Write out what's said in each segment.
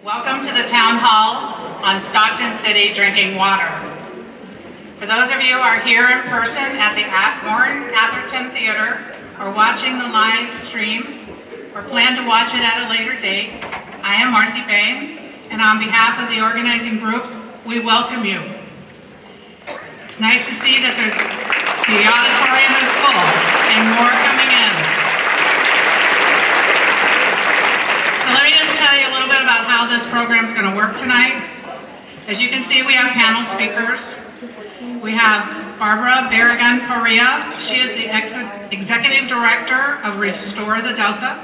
Welcome to the Town Hall on Stockton City Drinking Water. For those of you who are here in person at the Atherton Theater or watching the live stream or plan to watch it at a later date, I am Marcy Bain, and on behalf of the organizing group, we welcome you. It's nice to see that the auditorium is full and more coming in. So let me just tell you a little bit about how this program is going to work tonight. As you can see, we have panel speakers. We have Barbara Barrigan-Parrilla. She is the Executive Director of Restore the Delta.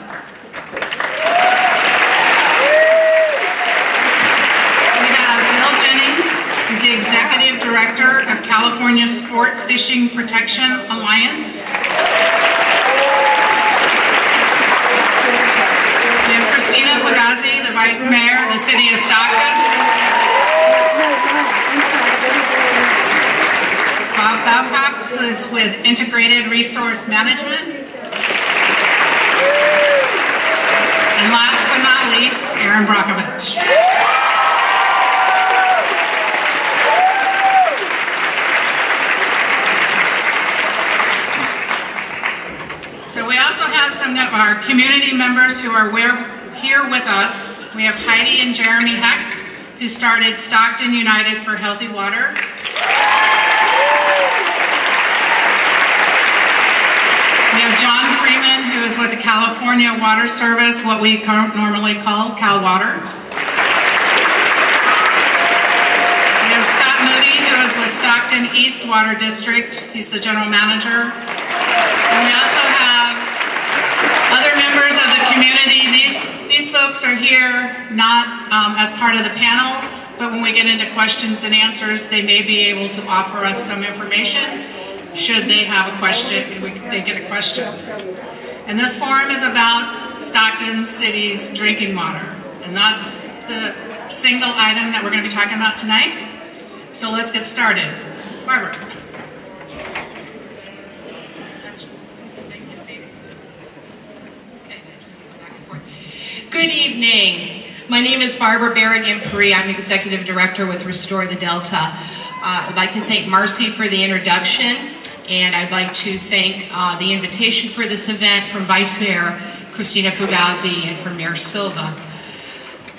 We have Bill Jennings, who's the Executive Director of California Sport Fishing Protection Alliance. We have Christina Fugazi, the Vice Mayor of the City of Stockton. Bob Bowcock, who is with Integrated Resource Management. And last but not least, Erin Brockovich. So we also have some of our community members who are here with us. We have Heidi and Jeremy Heck, who started Stockton United for Healthy Water. We have John Freeman, who is with the California Water Service, what we normally call Cal Water. We have Scott Moody, who is with Stockton East Water District. He's the general manager. And we also have other members of the community. These folks are here not as part of the panel, but when we get into questions and answers, they may be able to offer us some information should they have a question, they get a question. And this forum is about Stockton City's drinking water. And that's the single item that we're going to be talking about tonight. So let's get started. Barbara. Good evening. My name is Barbara Barrigan-Parrilla. I'm Executive Director with Restore the Delta. I'd like to thank Marcy for the introduction, and I'd like to thank the invitation for this event from Vice Mayor Christina Fugazi and from Mayor Silva.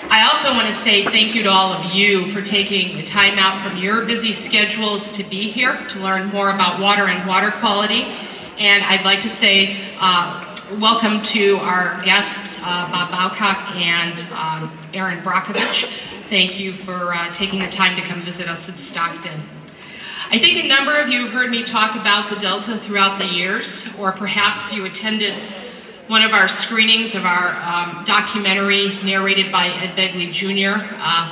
I also want to say thank you to all of you for taking the time out from your busy schedules to be here to learn more about water and water quality. And I'd like to say welcome to our guests, Bob Bowcock and Erin Brockovich. Thank you for taking the time to come visit us in Stockton. I think a number of you have heard me talk about the Delta throughout the years, or perhaps you attended one of our screenings of our documentary narrated by Ed Begley Jr.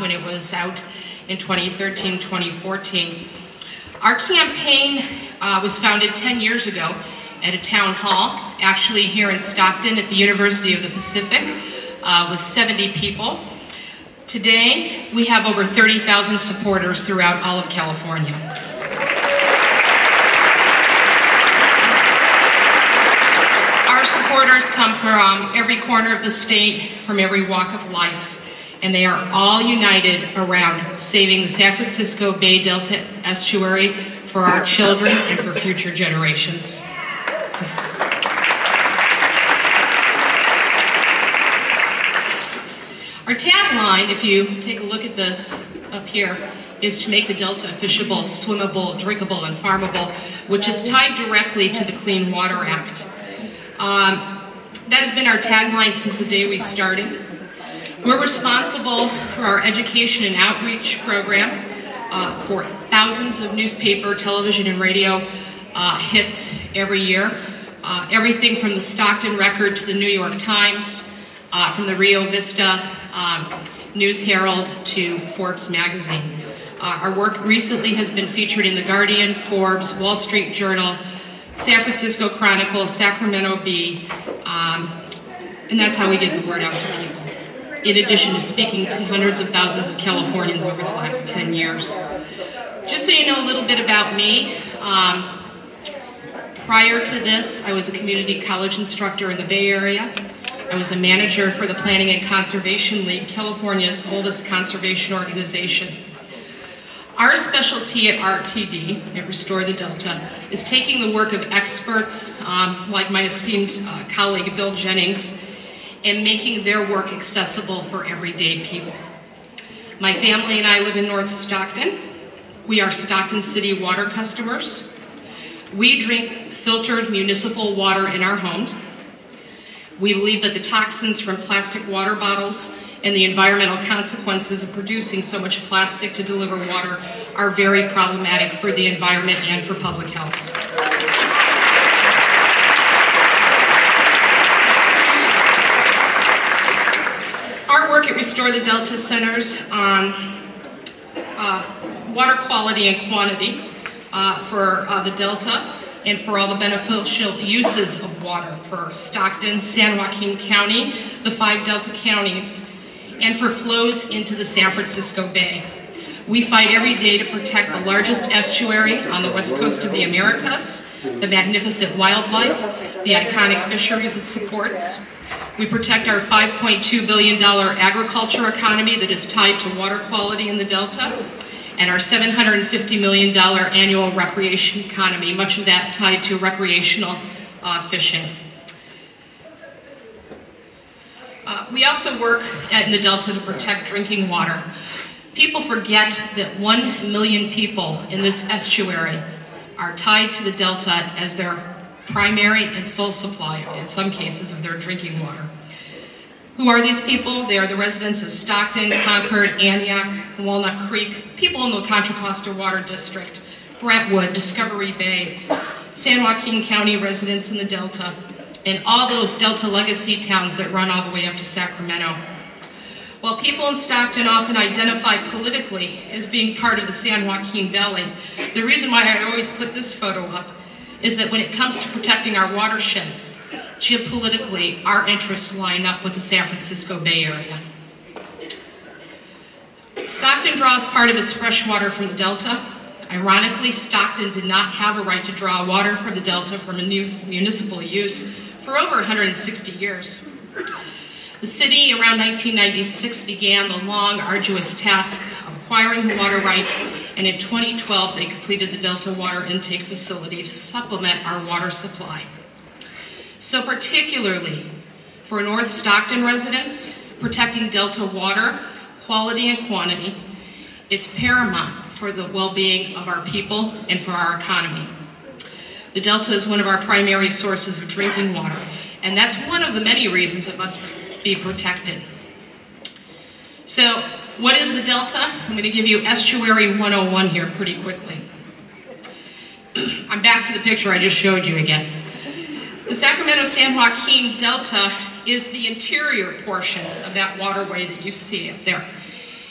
When it was out in 2013-2014. Our campaign was founded 10 years ago at a town hall, actually here in Stockton at the University of the Pacific, with 70 people. Today, we have over 30,000 supporters throughout all of California. Our supporters come from every corner of the state, from every walk of life, and they are all united around saving the San Francisco Bay Delta estuary for our children and for future generations. Our tagline, if you take a look at this up here, is to make the Delta fishable, swimmable, drinkable, and farmable, which is tied directly to the Clean Water Act. That has been our tagline since the day we started. We're responsible for our education and outreach program for thousands of newspaper, television, and radio hits every year. Everything from the Stockton Record to the New York Times, from the Rio Vista News Herald to Forbes magazine. Our work recently has been featured in The Guardian, Forbes, Wall Street Journal, San Francisco Chronicle, Sacramento Bee, and that's how we get the word out to people. In addition to speaking to hundreds of thousands of Californians over the last 10 years. Just so you know a little bit about me, prior to this, I was a community college instructor in the Bay Area. I was a manager for the Planning and Conservation League, California's oldest conservation organization. Our specialty at RTD, at Restore the Delta, is taking the work of experts like my esteemed colleague Bill Jennings and making their work accessible for everyday people. My family and I live in North Stockton. We are Stockton City water customers. We drink filtered municipal water in our homes. We believe that the toxins from plastic water bottles and the environmental consequences of producing so much plastic to deliver water are very problematic for the environment and for public health. Our work at Restore the Delta centers on water quality and quantity for the Delta and for all the beneficial uses of water for Stockton, San Joaquin County, the 5 Delta counties, and for flows into the San Francisco Bay. We fight every day to protect the largest estuary on the west coast of the Americas, the magnificent wildlife, the iconic fisheries it supports. We protect our $5.2 billion agriculture economy that is tied to water quality in the Delta, and our $750 million annual recreation economy, much of that tied to recreational fishing. We also work in the Delta to protect drinking water. People forget that 1 million people in this estuary are tied to the Delta as their primary and sole supply, in some cases, of their drinking water. Who are these people? They are the residents of Stockton, Concord, Antioch, Walnut Creek, people in the Contra Costa Water District, Brentwood, Discovery Bay, San Joaquin County residents in the Delta, and all those Delta legacy towns that run all the way up to Sacramento. While people in Stockton often identify politically as being part of the San Joaquin Valley, the reason why I always put this photo up is that when it comes to protecting our watershed, geopolitically, our interests line up with the San Francisco Bay Area. Stockton draws part of its fresh water from the Delta. Ironically, Stockton did not have a right to draw water from the Delta from a municipal use for over 160 years. The city, around 1996, began the long, arduous task of acquiring the water rights, and in 2012, they completed the Delta Water Intake Facility to supplement our water supply. So particularly for North Stockton residents, protecting Delta water, quality and quantity, it's paramount for the well-being of our people and for our economy. The Delta is one of our primary sources of drinking water, and that's one of the many reasons it must be protected. So, what is the Delta? I'm going to give you Estuary 101 here pretty quickly. I'm back to the picture I just showed you again. The Sacramento-San Joaquin Delta is the interior portion of that waterway that you see up there.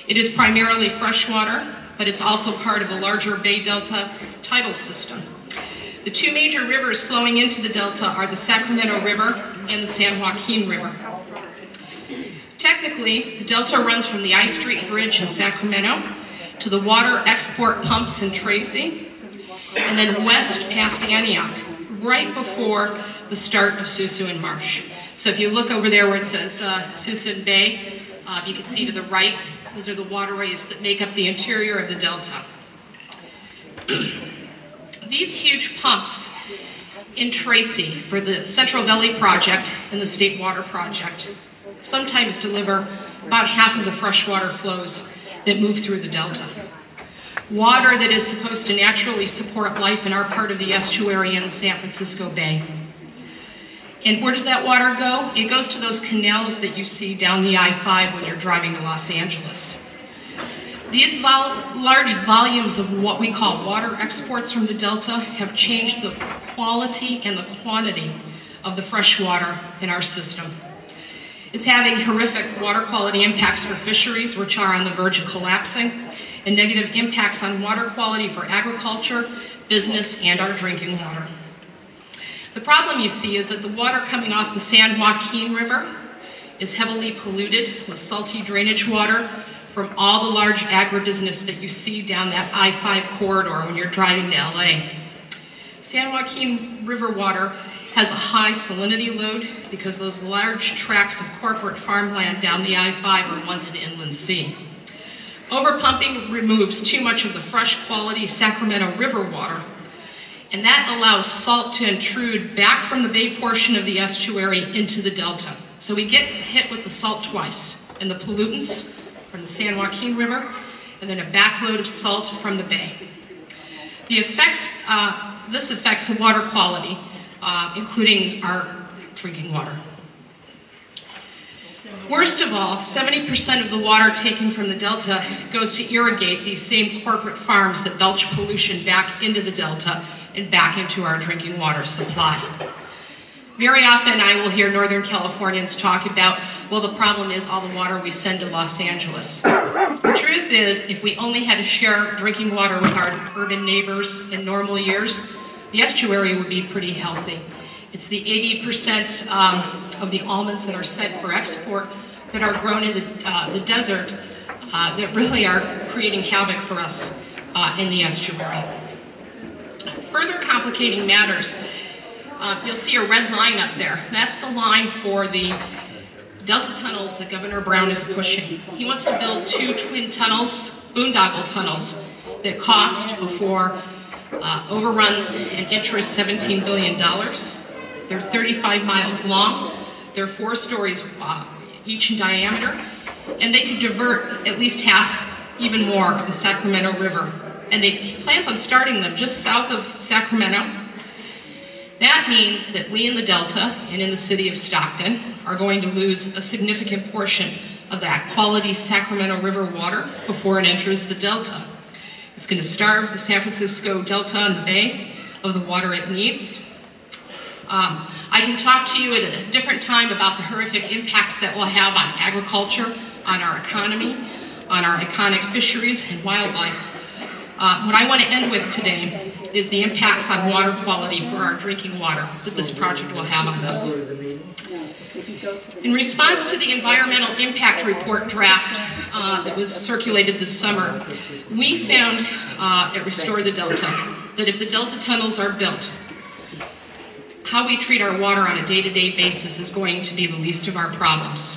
It is primarily freshwater, but it's also part of a larger Bay Delta tidal system. The 2 major rivers flowing into the Delta are the Sacramento River and the San Joaquin River. Technically, the Delta runs from the I Street Bridge in Sacramento to the water export pumps in Tracy, and then west past Antioch, right before the start of Suisun Marsh. So if you look over there where it says Suisun Bay, you can see to the right, those are the waterways that make up the interior of the Delta. These huge pumps in Tracy for the Central Valley Project and the State Water Project sometimes deliver about half of the freshwater flows that move through the Delta. Water that is supposed to naturally support life in our part of the estuary in the San Francisco Bay. And where does that water go? It goes to those canals that you see down the I-5 when you're driving to Los Angeles. These large volumes of what we call water exports from the Delta have changed the quality and the quantity of the fresh water in our system. It's having horrific water quality impacts for fisheries, which are on the verge of collapsing, and negative impacts on water quality for agriculture, business, and our drinking water. The problem you see is that the water coming off the San Joaquin River is heavily polluted with salty drainage water from all the large agribusiness that you see down that I-5 corridor when you're driving to LA. San Joaquin River water has a high salinity load because those large tracts of corporate farmland down the I-5 are once an inland sea. Overpumping removes too much of the fresh quality Sacramento River water, and that allows salt to intrude back from the bay portion of the estuary into the delta. So we get hit with the salt twice, and the pollutants from the San Joaquin River, and then a backload of salt from the bay. This affects the water quality, including our drinking water. Worst of all, 70% of the water taken from the delta goes to irrigate these same corporate farms that belch pollution back into the delta and back into our drinking water supply. Very often I will hear Northern Californians talk about, well, the problem is all the water we send to Los Angeles. The truth is, if we only had to share drinking water with our urban neighbors in normal years, the estuary would be pretty healthy. It's the 80% of the almonds that are sent for export that are grown in the desert that really are creating havoc for us in the estuary. Further complicating matters, you'll see a red line up there. That's the line for the delta tunnels that Governor Brown is pushing. He wants to build 2 twin tunnels, boondoggle tunnels, that cost before overruns and interest $17 billion. They're 35 miles long. They're 4 stories each in diameter, and they could divert at least half, even more, of the Sacramento River. And he plans on starting them just south of Sacramento. That means that we in the Delta and in the city of Stockton are going to lose a significant portion of that quality Sacramento River water before it enters the Delta. It's going to starve the San Francisco Delta and the Bay of the water it needs. I can talk to you at a different time about the horrific impacts that we'll have on agriculture, on our economy, on our iconic fisheries and wildlife. What I want to end with today is the impacts on water quality for our drinking water that this project will have on us. In response to the environmental impact report draft that was circulated this summer, we found at Restore the Delta that if the Delta tunnels are built, how we treat our water on a day-to-day basis is going to be the least of our problems.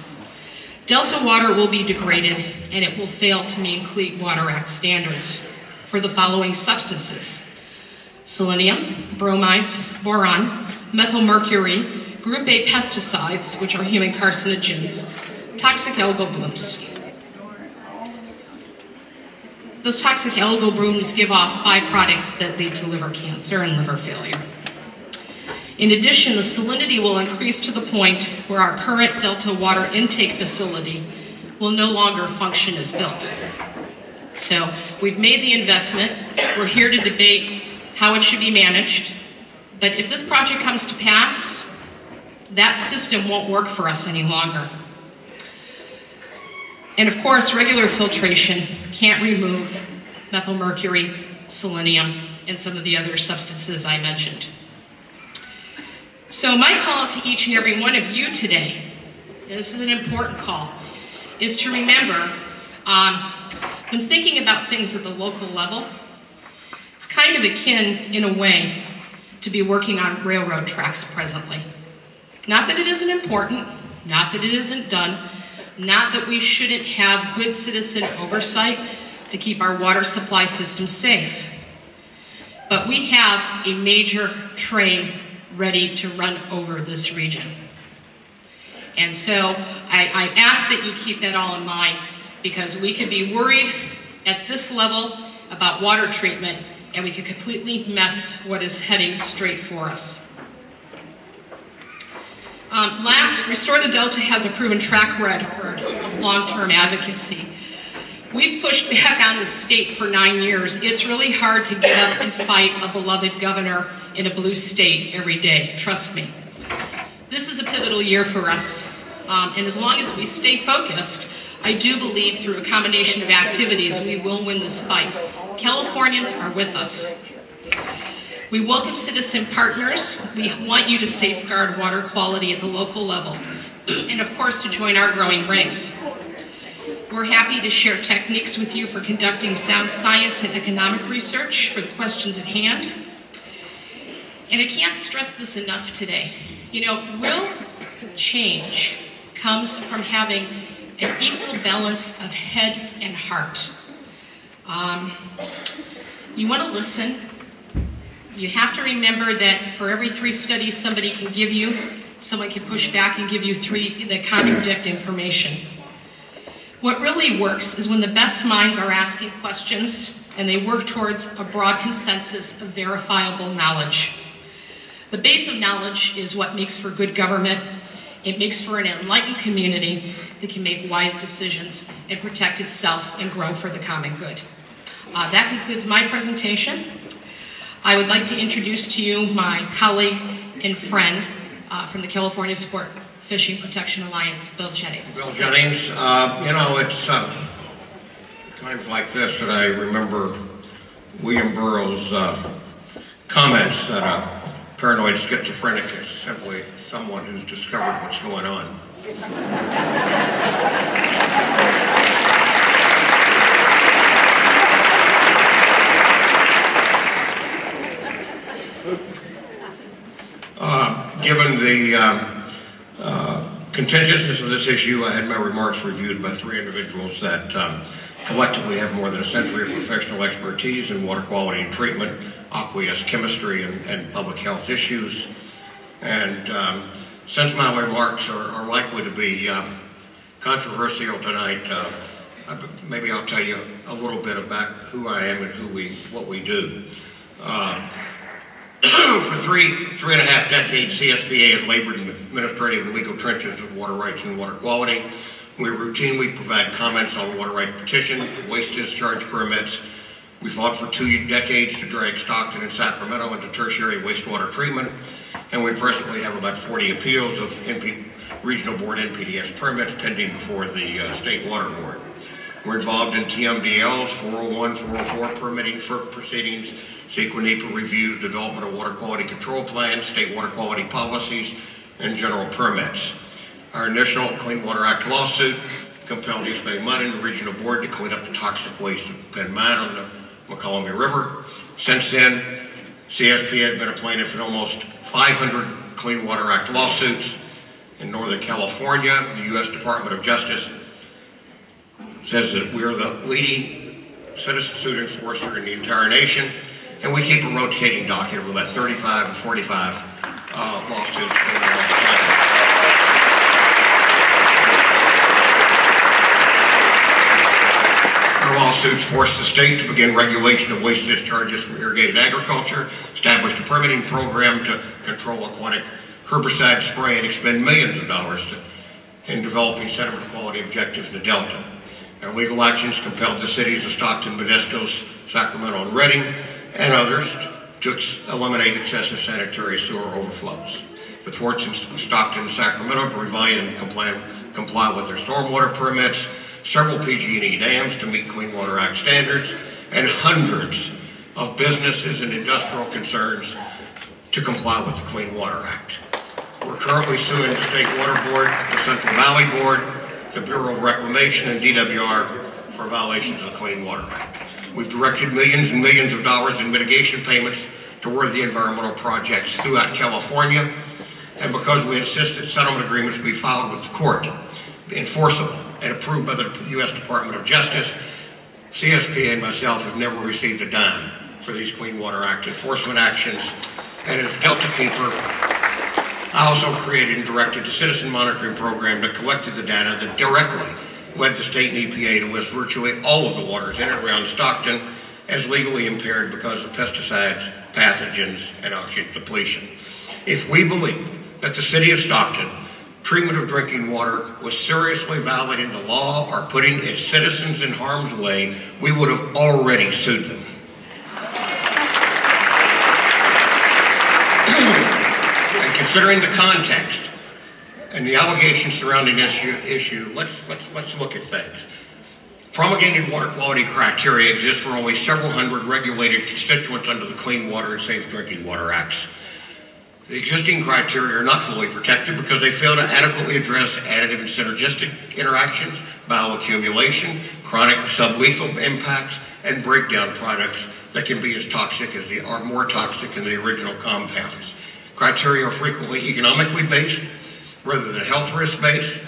Delta water will be degraded and it will fail to meet Clean Water Act standards for the following substances: selenium, bromides, boron, methylmercury, group A pesticides, which are human carcinogens, toxic algal blooms. Those toxic algal blooms give off byproducts that lead to liver cancer and liver failure. In addition, the salinity will increase to the point where our current Delta water intake facility will no longer function as built. So we've made the investment. We're here to debate how it should be managed. But if this project comes to pass, that system won't work for us any longer. And of course, regular filtration can't remove methylmercury, selenium, and some of the other substances I mentioned. So my call to each and every one of you today, and this is an important call, is to remember, when thinking about things at the local level, it's kind of akin, in a way, to be working on railroad tracks presently. Not that it isn't important, not that it isn't done, not that we shouldn't have good citizen oversight to keep our water supply system safe. But we have a major train ready to run over this region. And so I ask that you keep that all in mind, because we could be worried at this level about water treatment and we could completely mess what is heading straight for us. Last, Restore the Delta has a proven track record of long-term advocacy. We've pushed back on the state for 9 years. It's really hard to get up and fight a beloved governor in a blue state every day, trust me. This is a pivotal year for us, and as long as we stay focused, I do believe through a combination of activities we will win this fight. Californians are with us. We welcome citizen partners. We want you to safeguard water quality at the local level, and of course to join our growing ranks. We're happy to share techniques with you for conducting sound science and economic research for the questions at hand. And I can't stress this enough today. You know, change comes from having an equal balance of head and heart. You want to listen. You have to remember that for every 3 studies somebody can give you, someone can push back and give you 3 that contradict information. What really works is when the best minds are asking questions and they work towards a broad consensus of verifiable knowledge. The base of knowledge is what makes for good government. It makes for an enlightened community that can make wise decisions and protect itself and grow for the common good. That concludes my presentation. I would like to introduce to you my colleague and friend from the California Sport Fishing Protection Alliance, Bill Jennings. Bill Jennings, you know, it's times like this that I remember William Burroughs' comments that a paranoid schizophrenic is simply someone who's discovered what's going on. Given the contentiousness of this issue, I had my remarks reviewed by 3 individuals that collectively have more than a century of professional expertise in water quality and treatment, aqueous chemistry, and public health issues. And since my remarks are likely to be controversial tonight, maybe I'll tell you a little bit about who I am and what we do. For three and a half decades, CSBA has labored in the administrative and legal trenches of water rights and water quality. We routinely provide comments on water right petitions, waste discharge permits. We fought for 2 decades to drag Stockton and Sacramento into tertiary wastewater treatment, and we presently have about 40 appeals of Regional Board NPDES permits pending before the State Water Board. We're involved in TMDLs, 401, 404 permitting FERC proceedings, CEQA NEPA reviews, development of water quality control plans, state water quality policies, and general permits. Our initial Clean Water Act lawsuit compelled East Bay Mud and the Regional Board to clean up the toxic waste of Penn Mine on the McCollum River. Since then, CSP has been a plaintiff in almost 500 Clean Water Act lawsuits. In Northern California, the U.S. Department of Justice says that we're the leading citizen suit enforcer in the entire nation, and we keep a rotating docket of about 35 and 45 lawsuits. Our lawsuits forced the state to begin regulation of waste discharges from irrigated agriculture, established a permitting program to control aquatic herbicide spray, and expend millions of dollars in developing sediment quality objectives in the Delta. Our legal actions compelled the cities of Stockton, Modesto, Sacramento, and Redding, and others to eliminate excessive sanitary sewer overflows. The ports in Stockton and Sacramento to revise and comply with their stormwater permits, several PG&E dams to meet Clean Water Act standards, and hundreds of businesses and industrial concerns to comply with the Clean Water Act. We're currently suing the State Water Board, the Central Valley Board, the Bureau of Reclamation, and DWR for violations of the Clean Water Act. We've directed millions and millions of dollars in mitigation payments to worthy environmental projects throughout California, and because we insist that settlement agreements be filed with the court, enforceable, and approved by the U.S. Department of Justice, CSPA and myself have never received a dime for these Clean Water Act enforcement actions. And as Delta Keeper, I also created and directed the Citizen Monitoring Program that collected the data that directly led the state and EPA to list virtually all of the waters in and around Stockton as legally impaired because of pesticides, pathogens, and oxygen depletion. If we believed that the city of Stockton treatment of drinking water was seriously violating the law or putting its citizens in harm's way, we would have already sued them. And considering the context and the allegations surrounding this issue, let's look at things. Promulgated water quality criteria exist for only several hundred regulated constituents under the Clean Water and Safe Drinking Water Acts. The existing criteria are not fully protected because they fail to adequately address additive and synergistic interactions, bioaccumulation, chronic sublethal impacts, and breakdown products that can be as toxic as more toxic than the original compounds. Criteria are frequently economically based Rather than health risk-based,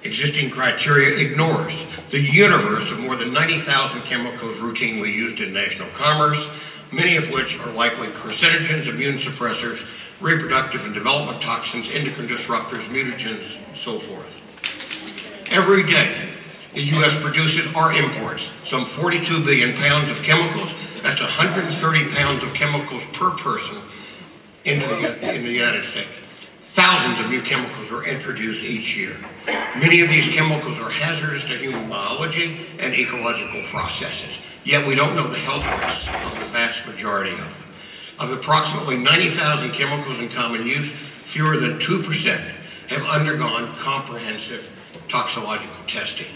existing criteria ignores the universe of more than 90,000 chemicals routinely used in national commerce, many of which are likely carcinogens, immune suppressors, reproductive and development toxins, endocrine disruptors, mutagens, and so forth. Every day, the U.S. produces or imports some 42 billion pounds of chemicals. That's 130 pounds of chemicals per person in the United States. Thousands of new chemicals are introduced each year. Many of these chemicals are hazardous to human biology and ecological processes, yet we don't know the health risks of the vast majority of them. Of approximately 90,000 chemicals in common use, fewer than 2% have undergone comprehensive toxicological testing.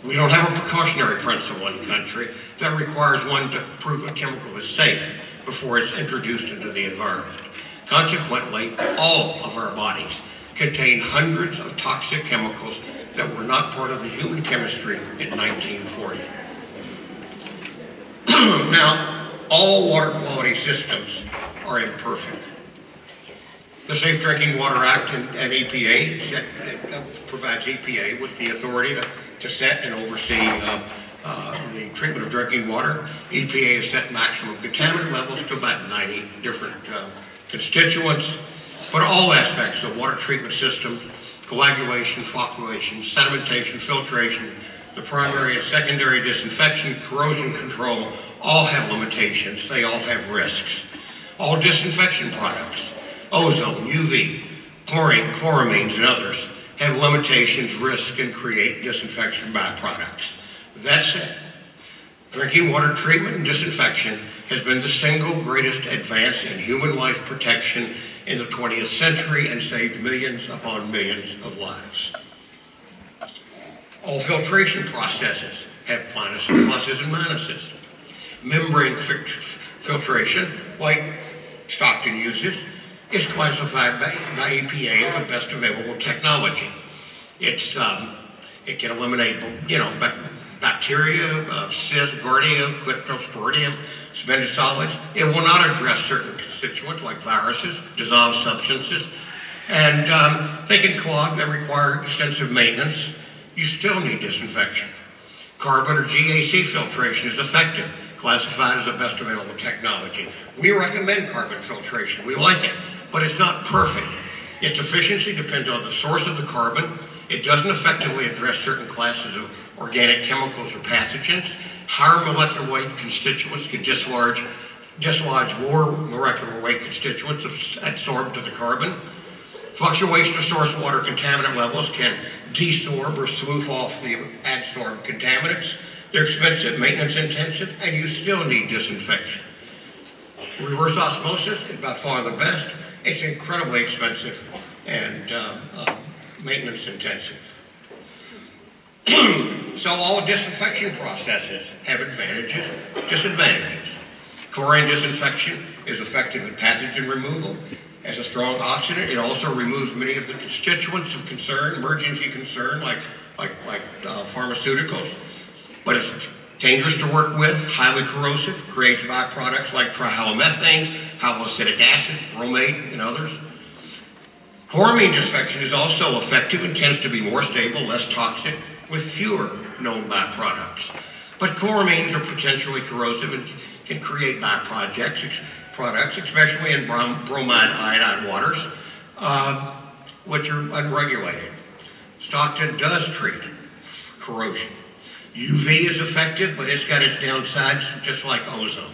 We don't have a precautionary principle in the country that requires one to prove a chemical is safe before it's introduced into the environment. Consequently, all of our bodies contain hundreds of toxic chemicals that were not part of the human chemistry in 1940. Now, all water quality systems are imperfect. The Safe Drinking Water Act and EPA provides EPA with the authority to set and oversee the treatment of drinking water. EPA has set maximum contaminant levels to about 90 different constituents, but all aspects of water treatment systems, coagulation, flocculation, sedimentation, filtration, the primary and secondary disinfection, corrosion control, all have limitations. They all have risks. All disinfection products, ozone, UV, chlorine, chloramines, and others have limitations, risks, and create disinfection byproducts. That said, drinking water treatment and disinfection has been the single greatest advance in human life protection in the 20th century and saved millions upon millions of lives. All filtration processes have pluses and minuses. Membrane filtration, like Stockton uses, is classified by EPA as the best available technology. It can eliminate, bacteria, cysts, giardia, cryptosporidium, suspended solids. It will not address certain constituents like viruses, dissolved substances, and they can clog that require extensive maintenance. You still need disinfection. Carbon or GAC filtration is effective, classified as the best available technology. We recommend carbon filtration. We like it, but it's not perfect. Its efficiency depends on the source of the carbon. It doesn't effectively address certain classes of organic chemicals or pathogens. Higher molecular weight constituents can dislodge lower molecular weight constituents adsorbed to the carbon. Fluctuation of source water contaminant levels can desorb or smooth off the adsorbed contaminants. They're expensive, maintenance intensive, and you still need disinfection. Reverse osmosis is by far the best. It's incredibly expensive and maintenance intensive. So all disinfection processes have advantages, disadvantages. Chlorine disinfection is effective at pathogen removal. As a strong oxidant, it also removes many of the constituents of concern, emergency concern, like pharmaceuticals. But it's dangerous to work with, highly corrosive, creates byproducts like trihalomethanes, haloacidic acids, bromate, and others. Chloramine disinfection is also effective and tends to be more stable, less toxic, with fewer known byproducts. But chloramines are potentially corrosive and can create byproducts, especially in bromide iodide waters, which are unregulated. Stockton does treat corrosion. UV is effective, but it's got its downsides, just like ozone.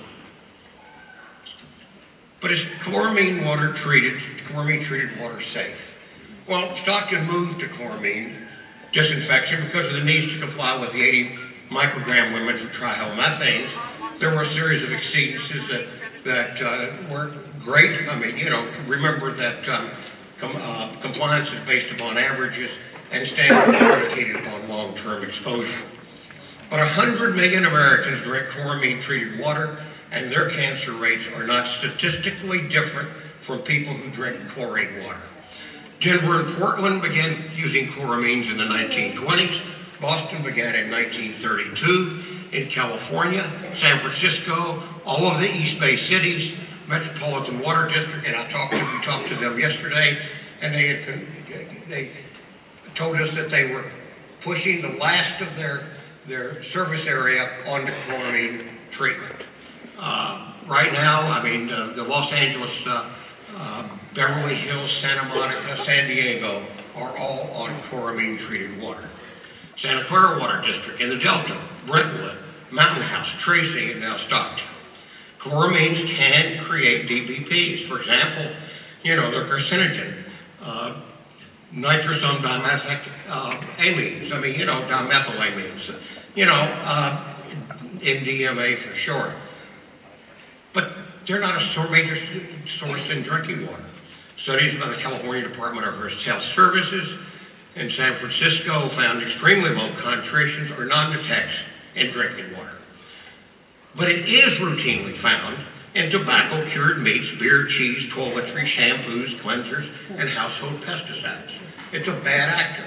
But is chloramine treated water safe? Well, Stockton moved to chloramine disinfection because of the needs to comply with the 80 microgram limit for trihalomethanes. There were a series of exceedances that weren't great. I mean, remember that compliance is based upon averages and standards are predicated upon long-term exposure. But 100 million Americans drink chloramine-treated water, and their cancer rates are not statistically different from people who drink chlorine water. Denver and Portland began using chloramines in the 1920s. Boston began in 1932. In California, San Francisco, all of the East Bay cities, Metropolitan Water District, and we talked to them yesterday, and they told us that they were pushing the last of their service area onto chloramine treatment. Right now, I mean, the Los Angeles, Beverly Hills, Santa Monica, San Diego are all on chloramine-treated water. Santa Clara Water District in the Delta, Brentwood, Mountain House, Tracy, and now Stockton. Chloramines can create DBPs. For example, you know, they're carcinogen. Nitrosome dimethylamines, I mean, you know, dimethylamines, you know, NDMA for short. But they're not a major source in drinking water. Studies by the California Department of Health Services in San Francisco found extremely low concentrations or non-detects in drinking water. But it is routinely found in tobacco-cured meats, beer, cheese, toiletry, shampoos, cleansers, and household pesticides. It's a bad actor.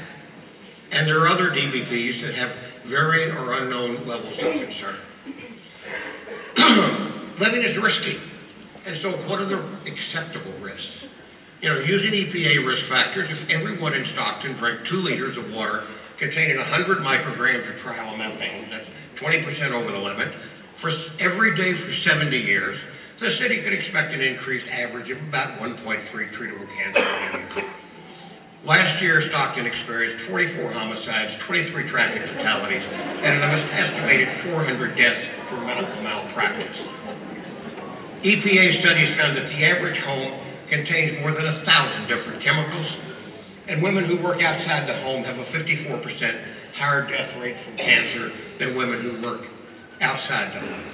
And there are other DBPs that have varying or unknown levels of concern. Living is risky. And so what are the acceptable risks? You know, using EPA risk factors, if everyone in Stockton drank 2 liters of water containing 100 micrograms of trimethanes, that's 20% over the limit, for every day for 70 years, the city could expect an increased average of about 1.3 treatable cancer a year. Last year, Stockton experienced 44 homicides, 23 traffic fatalities, and an estimated 400 deaths from medical malpractice. EPA studies found that the average home contains more than 1,000 different chemicals, and women who work outside the home have a 54% higher death rate from cancer than women who work outside the home.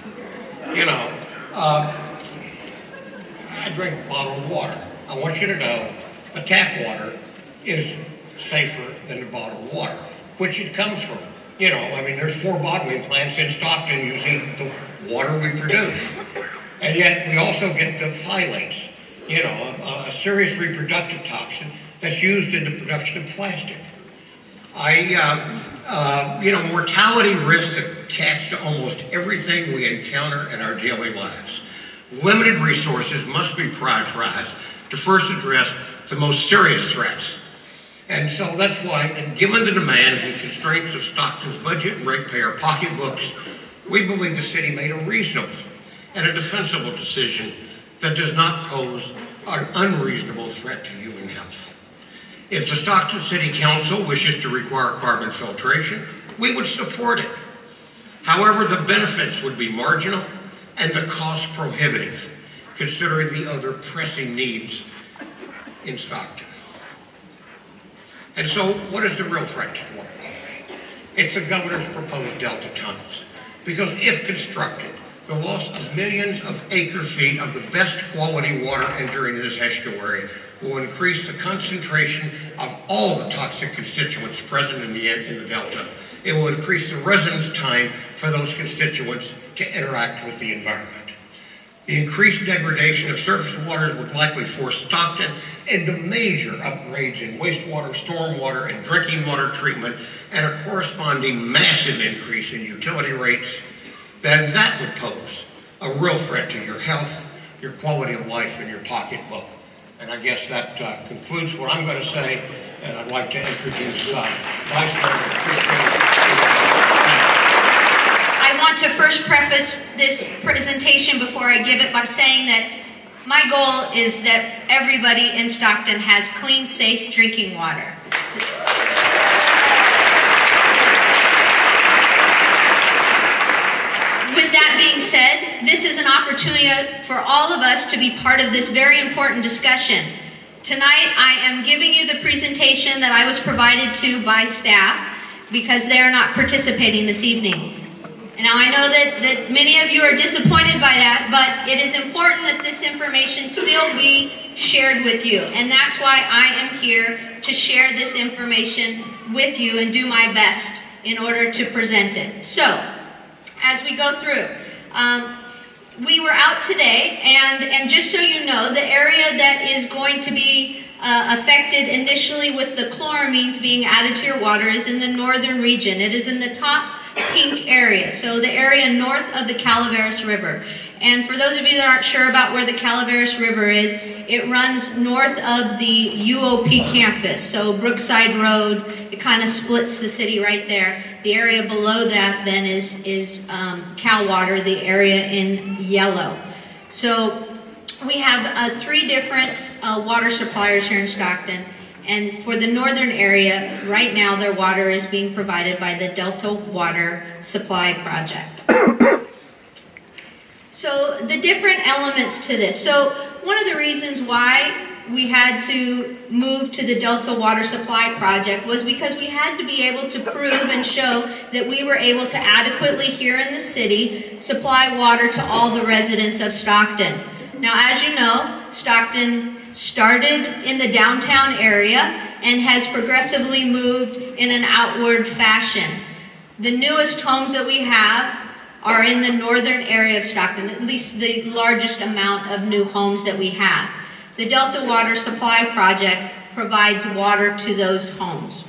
You know, I drink bottled water. I want you to know the tap water is safer than the bottled water, which it comes from. You know, I mean, there's 4 bottling plants in Stockton using the water we produce. And yet we also get the phthalates, you know, a serious reproductive toxin that's used in the production of plastic. You know, mortality risks attached to almost everything we encounter in our daily lives. Limited resources must be prioritized to first address the most serious threats. And so that's why, and given the demands and constraints of Stockton's budget and ratepayer pocketbooks, we believe the city made a reasonable and a defensible decision that does not pose an unreasonable threat to human health. If the Stockton City Council wishes to require carbon filtration, we would support it. However, the benefits would be marginal and the cost prohibitive, considering the other pressing needs in Stockton. And so, what is the real threat to water quality? It's the governor's proposed Delta tunnels. Because if constructed, the loss of millions of acre-feet of the best quality water entering this estuary will increase the concentration of all the toxic constituents present in the Delta. It will increase the residents' time for those constituents to interact with the environment. The increased degradation of surface waters would likely force Stockton into major upgrades in wastewater, stormwater, and drinking water treatment, and a corresponding massive increase in utility rates. Then that would pose a real threat to your health, your quality of life, and your pocketbook. And I guess that concludes what I'm going to say, and I'd like to introduce Vice President Christina. I want to first preface this presentation before I give it by saying that my goal is that everybody in Stockton has clean, safe drinking water. With that being said, this is an opportunity for all of us to be part of this very important discussion. Tonight, I am giving you the presentation that I was provided to by staff because they are not participating this evening. Now, I know that many of you are disappointed by that, but it is important that this information still be shared with you. And that's why I am here to share this information with you and do my best in order to present it. So, as we go through, we were out today, and just so you know, the area that is going to be affected initially with the chloramines being added to your water is in the northern region. It is in the top pink area, so the area north of the Calaveras River. And for those of you that aren't sure about where the Calaveras River is, it runs north of the UOP campus. So Brookside Road, it kind of splits the city right there. The area below that then is Cal Water, the area in yellow. So we have 3 different water suppliers here in Stockton. And for the northern area, right now their water is being provided by the Delta Water Supply Project. So the different elements to this. So one of the reasons why we had to move to the Delta Water Supply Project was because we had to be able to prove and show that we were able to adequately here in the city supply water to all the residents of Stockton. Now, as you know, Stockton started in the downtown area and has progressively moved in an outward fashion. The newest homes that we have are in the northern area of Stockton, at least the largest amount of new homes that we have. The Delta Water Supply Project provides water to those homes.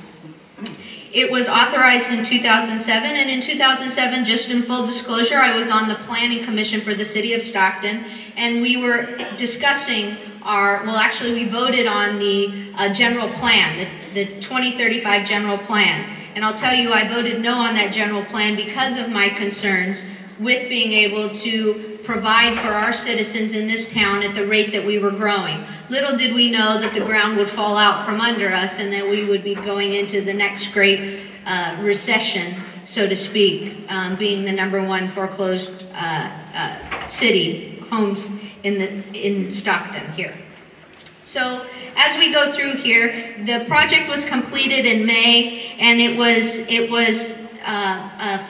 It was authorized in 2007, and in 2007, just in full disclosure, I was on the Planning Commission for the City of Stockton, and we were discussing we voted on the general plan, the 2035 general plan. And I'll tell you, I voted no on that general plan because of my concerns with being able to provide for our citizens in this town at the rate that we were growing. Little did we know that the ground would fall out from under us and that we would be going into the next great recession, so to speak, being the #1 foreclosed city, homes in Stockton here. So as we go through here, the project was completed in May, and it was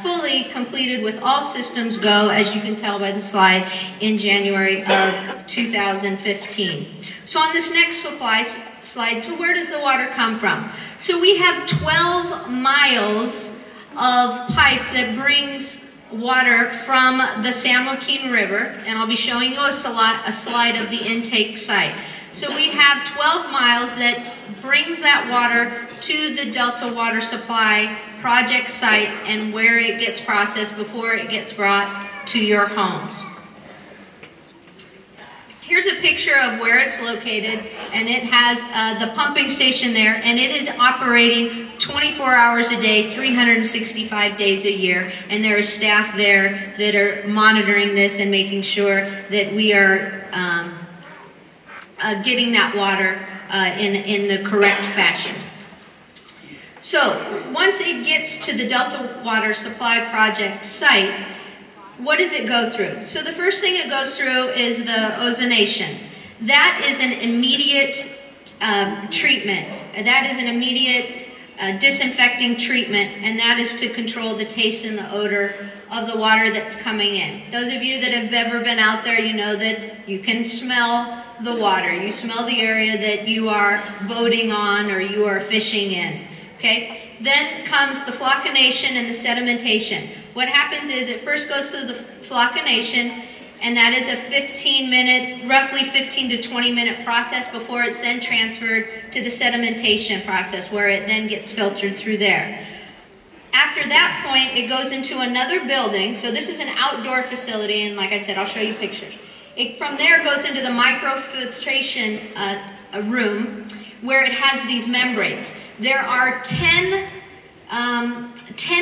fully completed with all systems go, as you can tell by the slide, in January of 2015. So on this next slide, so where does the water come from? So we have 12 miles of pipe that brings water from the San Joaquin River, and I'll be showing you a slide of the intake site. So we have 12 miles that brings that water to the Delta Water Supply Project site and where it gets processed before it gets brought to your homes. Here's a picture of where it's located, and it has the pumping station there, and it is operating 24 hours a day, 365 days a year, and there is staff there that are monitoring this and making sure that we are getting that water in the correct fashion. So once it gets to the Delta Water Supply Project site, what does it go through? So the first thing it goes through is the ozonation. That is an immediate treatment. That is an immediate disinfecting treatment, and that is to control the taste and the odor of the water that's coming in. Those of you that have ever been out there, you know that you can smell the water. You smell the area that you are boating on or you are fishing in. Okay? Then comes the floccination and the sedimentation. What happens is it first goes through the floccination, and that is a 15-minute, roughly 15 to 20-minute process before it's then transferred to the sedimentation process, where it then gets filtered through there. After that point, it goes into another building. So this is an outdoor facility, and like I said, I'll show you pictures. From there, it goes into the microfiltration room, where it has these membranes. There are 10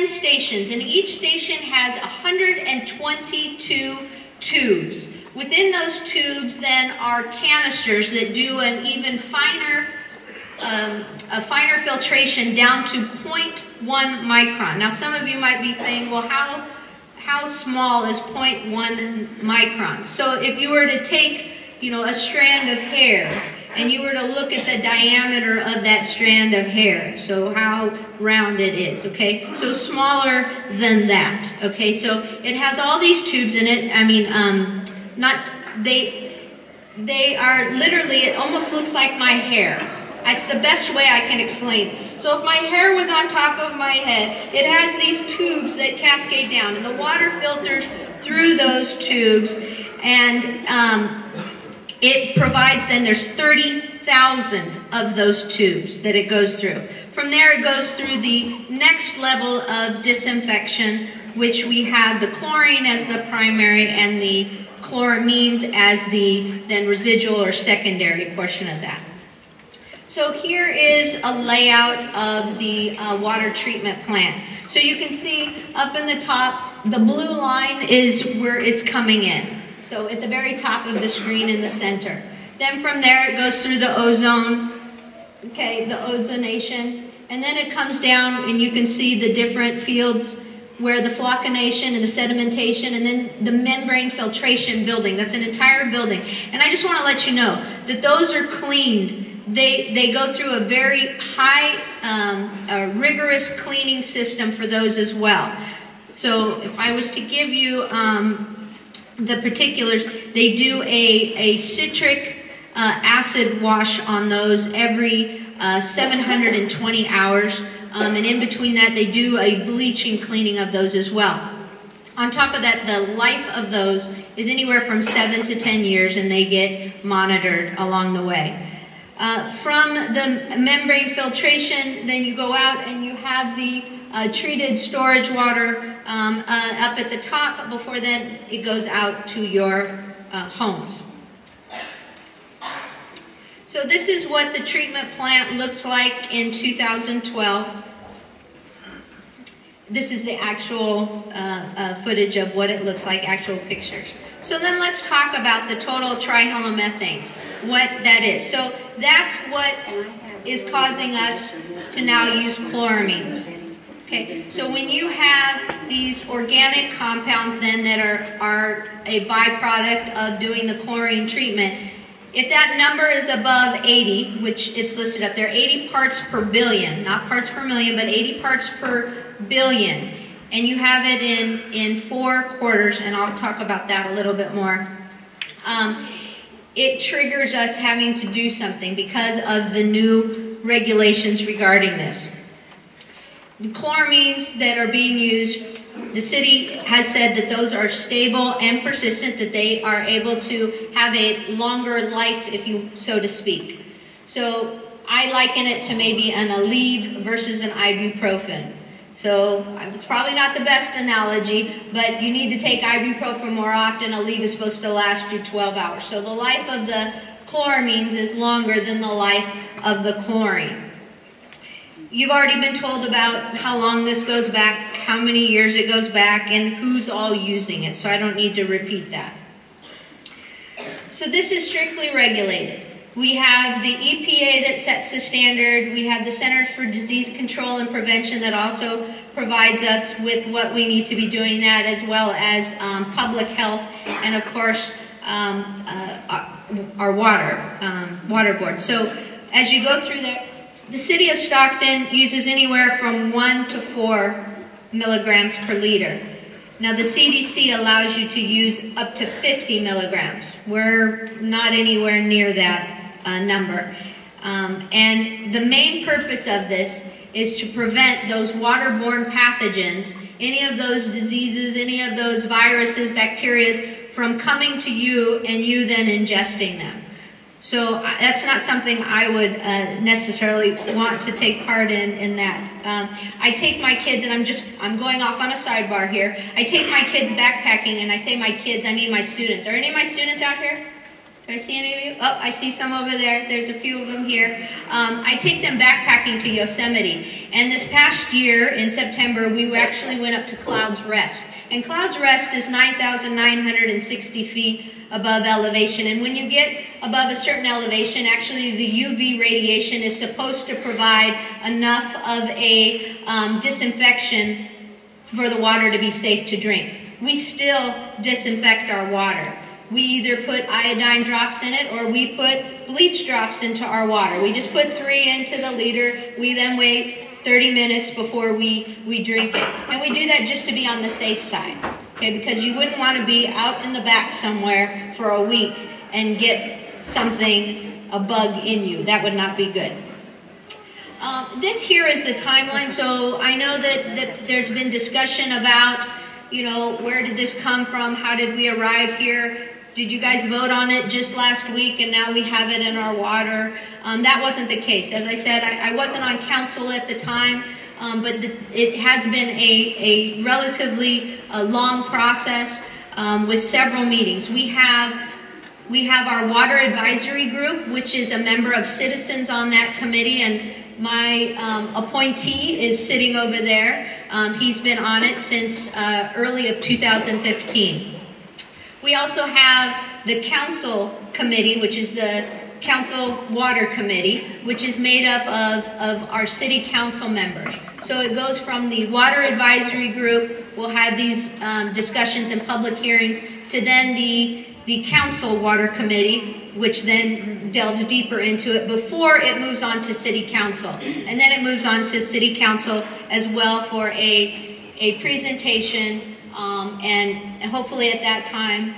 stations, and each station has 122 tubes. Within those tubes, then, are canisters that do an even finer filtration down to 0.1 micron. Now, some of you might be saying, well, how small is 0.1 micron? So if you were to take, a strand of hair, and you were to look at the diameter of that strand of hair, so how round it is, okay? So smaller than that, okay? So it has all these tubes in it. I mean, they are literally, it almost looks like my hair. That's the best way I can explain. So if my hair was on top of my head, it has these tubes that cascade down, and the water filters through those tubes, and it provides, then there's 30,000 of those tubes that it goes through. From there, it goes through the next level of disinfection, which we have the chlorine as the primary and the chloramines as the then residual or secondary portion of that. So here is a layout of the water treatment plant. So you can see up in the top, the blue line is where it's coming in. So at the very top of the screen in the center. Then from there it goes through the ozone, okay, the ozonation, and then it comes down and you can see the different fields where the floccination and the sedimentation and then the membrane filtration building. That's an entire building. And I just want to let you know that those are cleaned. They go through a very high, rigorous cleaning system for those as well. So if I was to give you the particulars, they do a citric acid wash on those every 720 hours. And in between that, they do a bleaching cleaning of those as well. On top of that, the life of those is anywhere from 7 to 10 years, and they get monitored along the way. From the membrane filtration, then you go out and you have the treated storage water up at the top. Before then, it goes out to your homes. So this is what the treatment plant looked like in 2012. This is the actual footage of what it looks like, actual pictures. So then let's talk about the total trihalomethanes, what that is. So that's what is causing us to now use chloramines. Okay, so when you have these organic compounds then that are a byproduct of doing the chlorine treatment, if that number is above 80, which it's listed up there, 80 parts per billion, not parts per million, but 80 parts per billion, and you have it in 4 quarters, and I'll talk about that a little bit more, it triggers us having to do something because of the new regulations regarding this. The chloramines that are being used, the city has said that those are stable and persistent, that they are able to have a longer life, if you so to speak. So I liken it to maybe an Aleve versus an ibuprofen. So it's probably not the best analogy, but you need to take ibuprofen more often. Aleve is supposed to last you 12 hours. So the life of the chloramines is longer than the life of the chlorine. You've already been told about how long this goes back, how many years it goes back, and who's all using it, so I don't need to repeat that. So this is strictly regulated. We have the EPA that sets the standard. We have the Centers for Disease Control and Prevention that also provides us with what we need to be doing that, as well as public health, and of course our water board. So as you go through there, the city of Stockton uses anywhere from 1 to 4 milligrams per liter. Now the CDC allows you to use up to 50 milligrams. We're not anywhere near that number. And the main purpose of this is to prevent those waterborne pathogens, any of those diseases, any of those viruses, bacteria, from coming to you and you then ingesting them. So that's not something I would necessarily want to take part in that. I take my kids, and I'm going off on a sidebar here. I take my kids backpacking, and I say my kids, I mean my students. Are any of my students out here? Do I see any of you? Oh, I see some over there. There's a few of them here. I take them backpacking to Yosemite. And this past year, in September, we actually went up to Clouds Rest. And Clouds Rest is 9,960 feet above elevation. And when you get above a certain elevation, actually the UV radiation is supposed to provide enough of a disinfection for the water to be safe to drink. We still disinfect our water. We either put iodine drops in it or we put bleach drops into our water. We just put 3 into the liter. We then wait 30 minutes before we drink it. And we do that just to be on the safe side. Okay, because you wouldn't want to be out in the back somewhere for a week and get something, a bug in you. That would not be good. This here is the timeline. So I know that there's been discussion about, you know, where did this come from? How did we arrive here? Did you guys vote on it just last week and now we have it in our water? That wasn't the case. As I said, I wasn't on council at the time, but it has been a relatively long process. with several meetings. We have our water advisory group, which is a member of citizens on that committee, and my appointee is sitting over there. He's been on it since early of 2015. We also have the council committee, which is the Council Water Committee, which is made up of our city council members. So it goes from the water advisory group, we'll have these discussions and public hearings, to then the council water committee, which then delves deeper into it before it moves on to city council. And then it moves on to city council as well for a presentation, and hopefully at that time,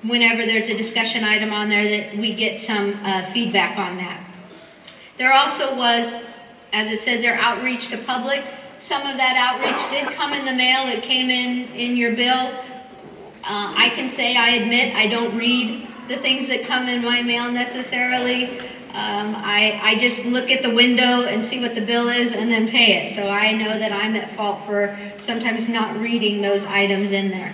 whenever there's a discussion item on there, that we get some feedback on that. There also was, as it says there, outreach to public. Some of that outreach did come in the mail. It came in your bill. I can say, I admit, I don't read the things that come in my mail necessarily. I just look at the window and see what the bill is and then pay it. So I know that I'm at fault for sometimes not reading those items in there.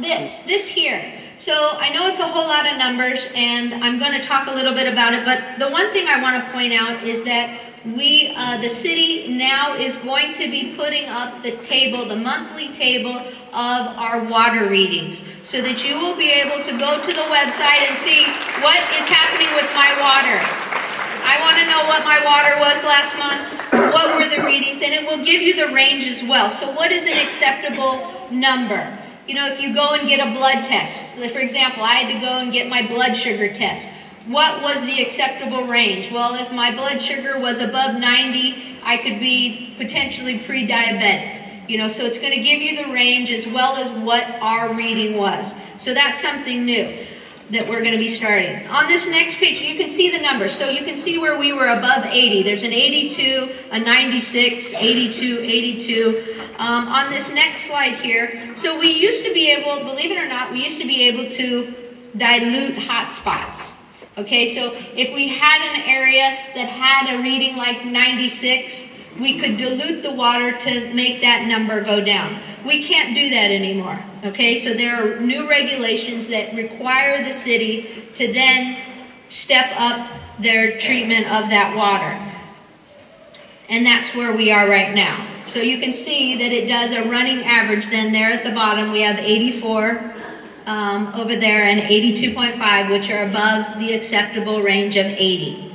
This here. So I know it's a whole lot of numbers, and I'm going to talk a little bit about it, but the one thing I want to point out is that the city now is going to be putting up the table, the monthly table of our water readings, so that you will be able to go to the website and see what is happening with my water. I want to know what my water was last month, what were the readings, and it will give you the range as well. So what is an acceptable number? You know, if you go and get a blood test, for example, I had to go and get my blood sugar test. What was the acceptable range? Well, if my blood sugar was above 90, I could be potentially pre-diabetic. You know, so it's going to give you the range as well as what our reading was. So that's something new that we're going to be starting. On this next page, you can see the numbers. So you can see where we were above 80. There's an 82, a 96, 82, 82. On this next slide here, so we used to be able, believe it or not, we used to be able to dilute hot spots. Okay, so if we had an area that had a reading like 96, we could dilute the water to make that number go down. We can't do that anymore. Okay, so there are new regulations that require the city to then step up their treatment of that water. And that's where we are right now. So you can see that it does a running average. Then there at the bottom we have 84 over there and 82.5, which are above the acceptable range of 80.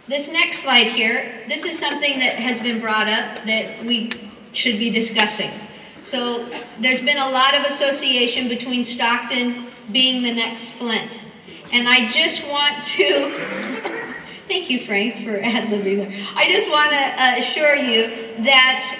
This next slide here, this is something that has been brought up that we should be discussing. So there's been a lot of association between Stockton being the next Flint. And I just want to... Thank you, Frank, for ad-libbing there. I just want to assure you that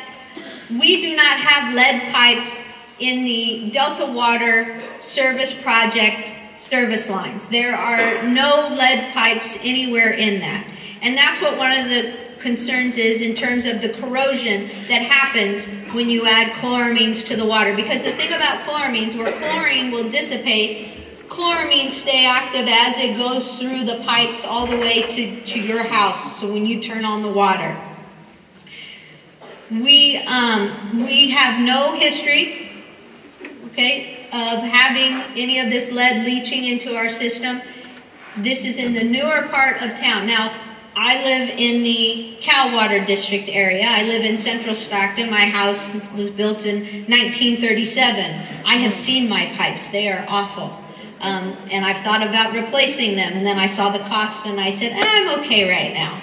we do not have lead pipes in the Delta Water Service Project service lines. There are no lead pipes anywhere in that. And that's what one of the concerns is in terms of the corrosion that happens when you add chloramines to the water. Because the thing about chloramines, where chlorine will dissipate, chloramines stay active as it goes through the pipes all the way to your house, so when you turn on the water. We have no history, okay, of having any of this lead leaching into our system. This is in the newer part of town. Now, I live in the Cal Water District area. I live in central Stockton. My house was built in 1937. I have seen my pipes. They are awful. And I've thought about replacing them, and then I saw the cost and I said, I'm okay right now.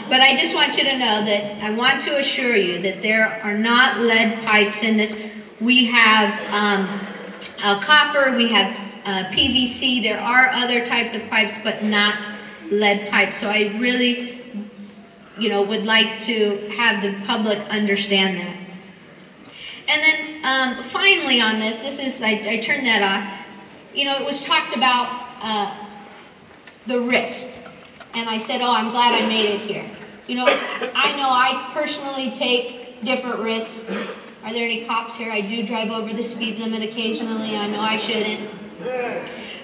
But I just want you to know that I want to assure you that there are not lead pipes in this. We have copper, we have PVC, there are other types of pipes, but not lead pipes. So I really, would like to have the public understand that. And then finally on this is, I turned that off. It was talked about the risk. And I said, I'm glad I made it here. I know I personally take different risks. Are there any cops here? I do drive over the speed limit occasionally. I know I shouldn't.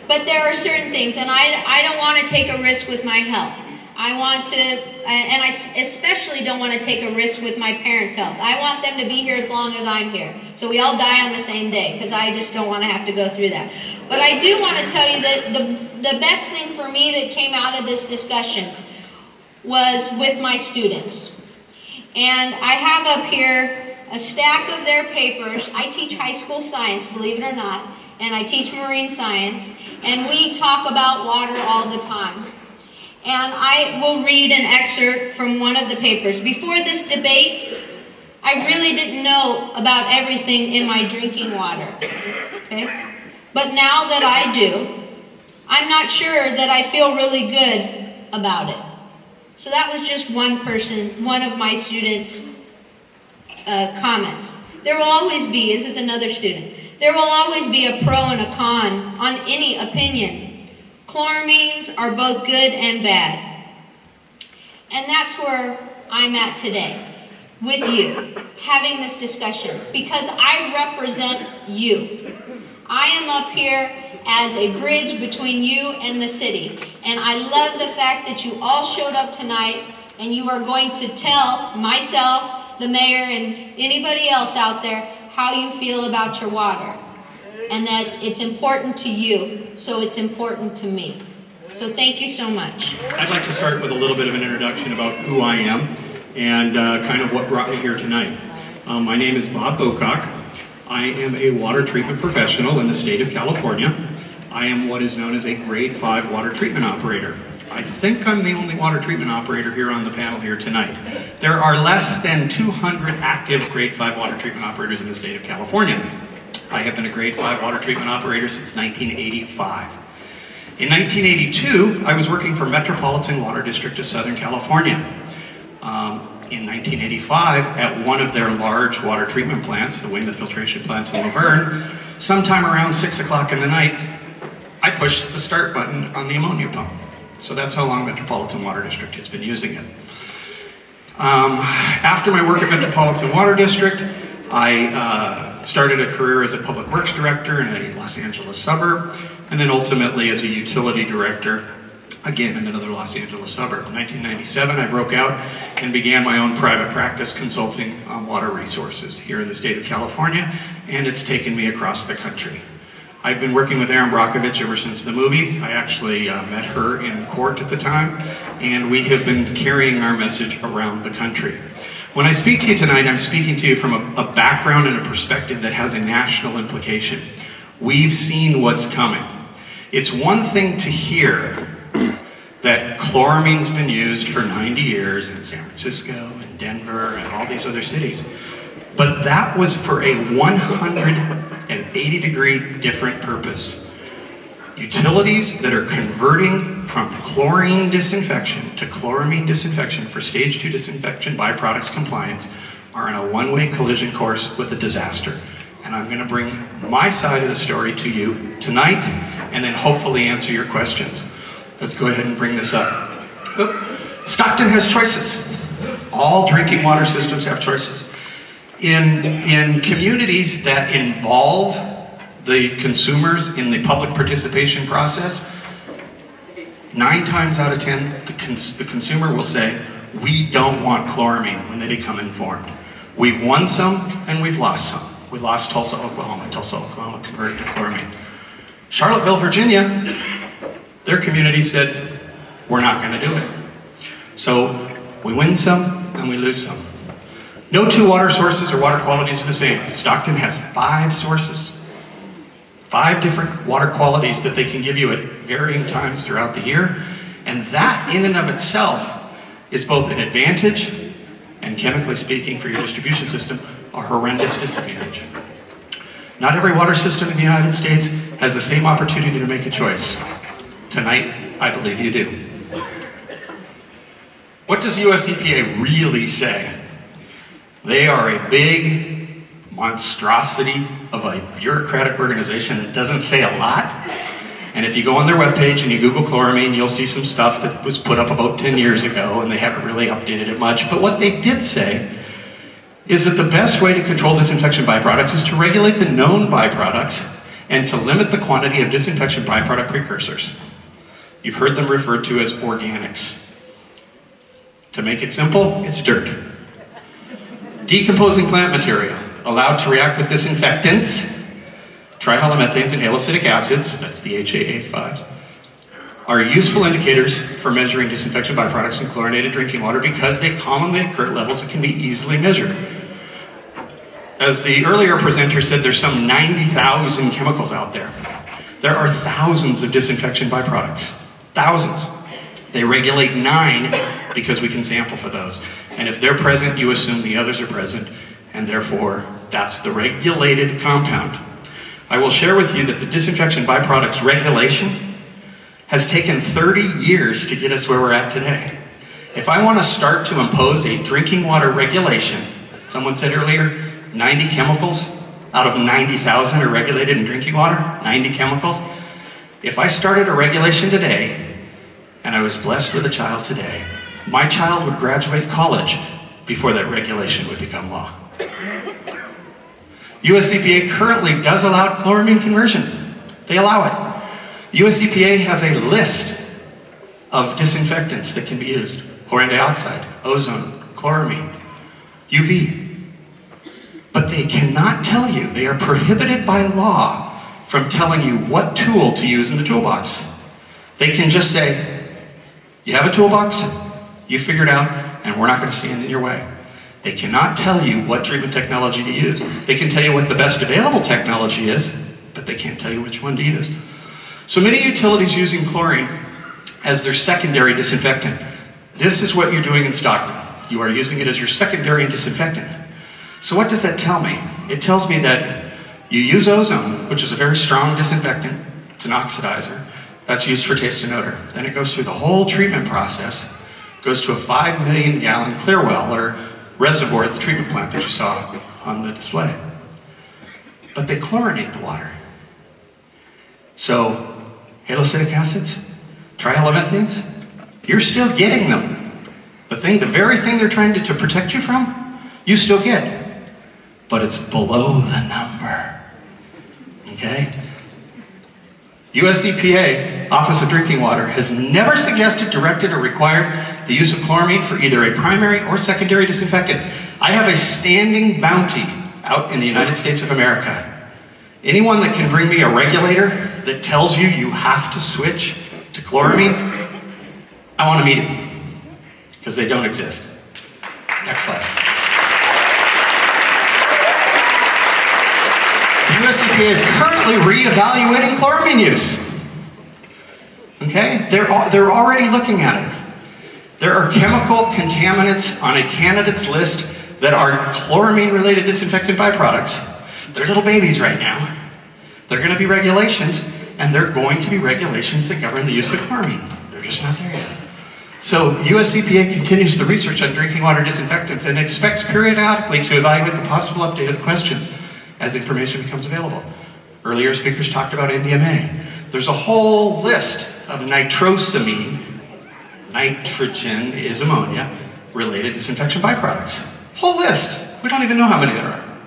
But there are certain things, and I don't want to take a risk with my health. I want to, and I especially don't want to take a risk with my parents' health. I want them to be here as long as I'm here. So we all die on the same day, because I just don't want to have to go through that. But I do want to tell you that the best thing for me that came out of this discussion was with my students. And I have up here a stack of their papers. I teach high school science, believe it or not, and I teach marine science, and we talk about water all the time. And I will read an excerpt from one of the papers. Before this debate, I really didn't know about everything in my drinking water. Okay? But now that I do, I'm not sure that I feel really good about it. So that was just one of my students' comments. There will always be, this is another student, there will always be a pro and a con on any opinion. Chloramines are both good and bad. And that's where I'm at today, with you, having this discussion, because I represent you. I am up here as a bridge between you and the city. And I love the fact that you all showed up tonight and you are going to tell myself, the mayor, and anybody else out there how you feel about your water. And that it's important to you, so it's important to me. So thank you so much. I'd like to start with a little bit of an introduction about who I am and kind of what brought me here tonight. My name is Bob Bowcock. I am a water treatment professional in the state of California. I am what is known as a grade 5 water treatment operator. I think I'm the only water treatment operator here on the panel here tonight. There are less than 200 active grade 5 water treatment operators in the state of California. I have been a grade 5 water treatment operator since 1985. In 1982, I was working for Metropolitan Water District of Southern California. In 1985, at one of their large water treatment plants, the Weymouth Filtration Plant in Laverne, sometime around 6 o'clock in the night, I pushed the start button on the ammonia pump. So that's how long Metropolitan Water District has been using it. After my work at Metropolitan Water District, I started a career as a public works director in a Los Angeles suburb, and then ultimately as a utility director, again in another Los Angeles suburb. In 1997, I broke out and began my own private practice consulting on water resources here in the state of California, and it's taken me across the country. I've been working with Erin Brockovich ever since the movie. I actually met her in court at the time, and we have been carrying our message around the country. When I speak to you tonight, I'm speaking to you from a background and a perspective that has a national implication. We've seen what's coming. It's one thing to hear that chloramines been used for 90 years in San Francisco and Denver and all these other cities. But that was for a 180-degree different purpose. Utilities that are converting from chlorine disinfection to chloramine disinfection for stage 2 disinfection byproducts compliance are in a one-way collision course with a disaster. And I'm going to bring my side of the story to you tonight and then hopefully answer your questions. Let's go ahead and bring this up. Stockton has choices. All drinking water systems have choices. In communities that involve the consumers in the public participation process, 9 times out of 10, the consumer will say, we don't want chloramine when they become informed. We've won some and we've lost some. We lost Tulsa, Oklahoma. Tulsa, Oklahoma converted to chloramine. Charlottesville, Virginia, their community said, we're not going to do it. So we win some and we lose some. No 2 water sources or water qualities are the same. Stockton has 5 sources. 5 different water qualities that they can give you at varying times throughout the year. And that in and of itself is both an advantage and, chemically speaking, for your distribution system, a horrendous disadvantage. Not every water system in the United States has the same opportunity to make a choice. Tonight, I believe you do. What does the US EPA really say? They are a big monstrosity of a bureaucratic organization that doesn't say a lot. And if you go on their webpage and you Google chloramine, you'll see some stuff that was put up about 10 years ago, and they haven't really updated it much. But what they did say is that the best way to control disinfection byproducts is to regulate the known byproducts and to limit the quantity of disinfection byproduct precursors. You've heard them referred to as organics. To make it simple, it's dirt. Decomposing plant material, allowed to react with disinfectants, trihalomethanes and haloacidic acids, that's the HAA5s, are useful indicators for measuring disinfection byproducts in chlorinated drinking water because they commonly occur at levels that can be easily measured. As the earlier presenter said, there's some 90,000 chemicals out there. There are thousands of disinfection byproducts. Thousands. They regulate 9 because we can sample for those. And if they're present, you assume the others are present, and therefore, that's the regulated compound. I will share with you that the disinfection byproducts regulation has taken 30 years to get us where we're at today. If I want to start to impose a drinking water regulation, someone said earlier, 90 chemicals out of 90,000 are regulated in drinking water, 90 chemicals. If I started a regulation today, and I was blessed with a child today, my child would graduate college before that regulation would become law. US EPA currently does allow chloramine conversion. They allow it. US EPA has a list of disinfectants that can be used. Chlorine dioxide, ozone, chloramine, UV. But they cannot tell you, they are prohibited by law from telling you what tool to use in the toolbox. They can just say, you have a toolbox, you figure it out, and we're not going to stand in your way. They cannot tell you what treatment technology to use. They can tell you what the best available technology is, but they can't tell you which one to use. So many utilities using chlorine as their secondary disinfectant. This is what you're doing in Stockton. You are using it as your secondary disinfectant. So what does that tell me? It tells me that you use ozone, which is a very strong disinfectant. It's an oxidizer. That's used for taste and odor. Then it goes through the whole treatment process, goes to a 5 million gallon clear well or reservoir at the treatment plant that you saw on the display. But they chlorinate the water. So, haloacidic acids, trihalomethanes, you're still getting them. The very thing they're trying to protect you from, you still get. But it's below the number. Okay? US EPA, Office of Drinking Water, has never suggested, directed, or required the use of chloramine for either a primary or secondary disinfectant. I have a standing bounty out in the United States of America. Anyone that can bring me a regulator that tells you you have to switch to chloramine, I want to meet it, because they don't exist. Next slide. The US EPA is currently re-evaluating chloramine use. Okay? They're already looking at it. There are chemical contaminants on a candidates list that are chloramine-related disinfectant byproducts. They're little babies right now. They're going to be regulations, and they're going to be regulations that govern the use of chloramine. They're just not there yet. So US EPA continues the research on drinking water disinfectants and expects periodically to evaluate the possible update of the questions as information becomes available. Earlier speakers talked about NDMA. There's a whole list of nitrosamine, nitrogen is ammonia, related disinfection byproducts. Whole list. We don't even know how many there are.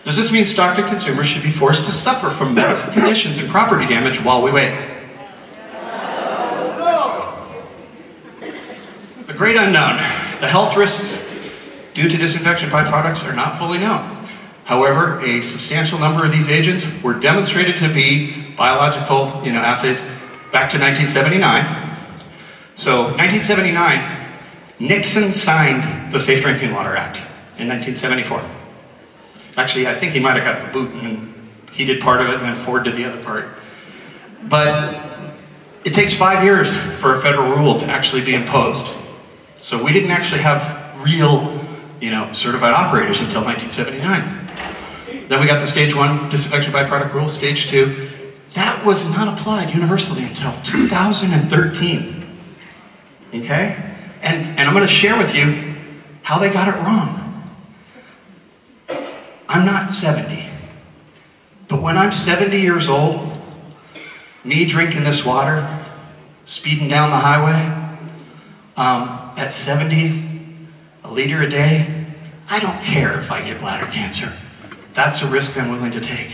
Does this mean Stockton consumers should be forced to suffer from medical conditions and property damage while we wait? The great unknown. The health risks due to disinfection byproducts are not fully known. However, a substantial number of these agents were demonstrated to be biological assays back to 1979. So 1979, Nixon signed the Safe Drinking Water Act in 1974. Actually, I think he might have got the boot, and he did part of it, and then Ford did the other part. But it takes 5 years for a federal rule to actually be imposed. So we didn't actually have real, certified operators until 1979. Then we got the stage 1 disinfection byproduct rule, stage 2. That was not applied universally until 2013. Okay? And I'm going to share with you how they got it wrong. I'm not 70. But when I'm 70 years old, me drinking this water, speeding down the highway, at 70, a liter a day, I don't care if I get bladder cancer. That's a risk I'm willing to take.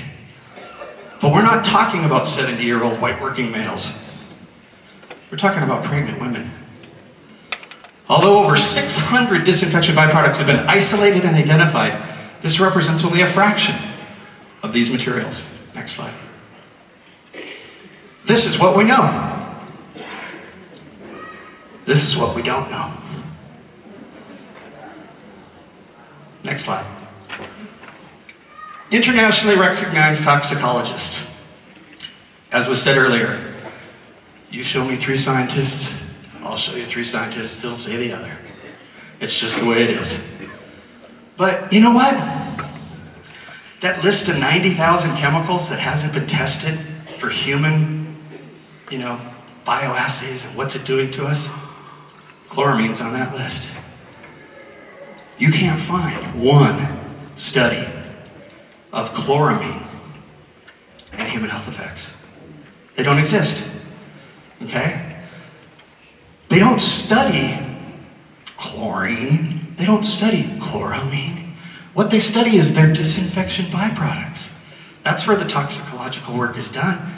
But we're not talking about 70-year-old white working males. We're talking about pregnant women. Although over 600 disinfection byproducts have been isolated and identified, this represents only a fraction of these materials. Next slide. This is what we know. This is what we don't know. Next slide. Internationally recognized toxicologist. As was said earlier, you show me 3 scientists, I'll show you 3 scientists, they'll say the other. It's just the way it is. But you know what? That list of 90,000 chemicals that hasn't been tested for human, bioassays and what's it doing to us? Chloramine's on that list. You can't find one study of chloramine and human health effects. They don't exist, okay? They don't study chlorine. They don't study chloramine. What they study is their disinfection byproducts. That's where the toxicological work is done.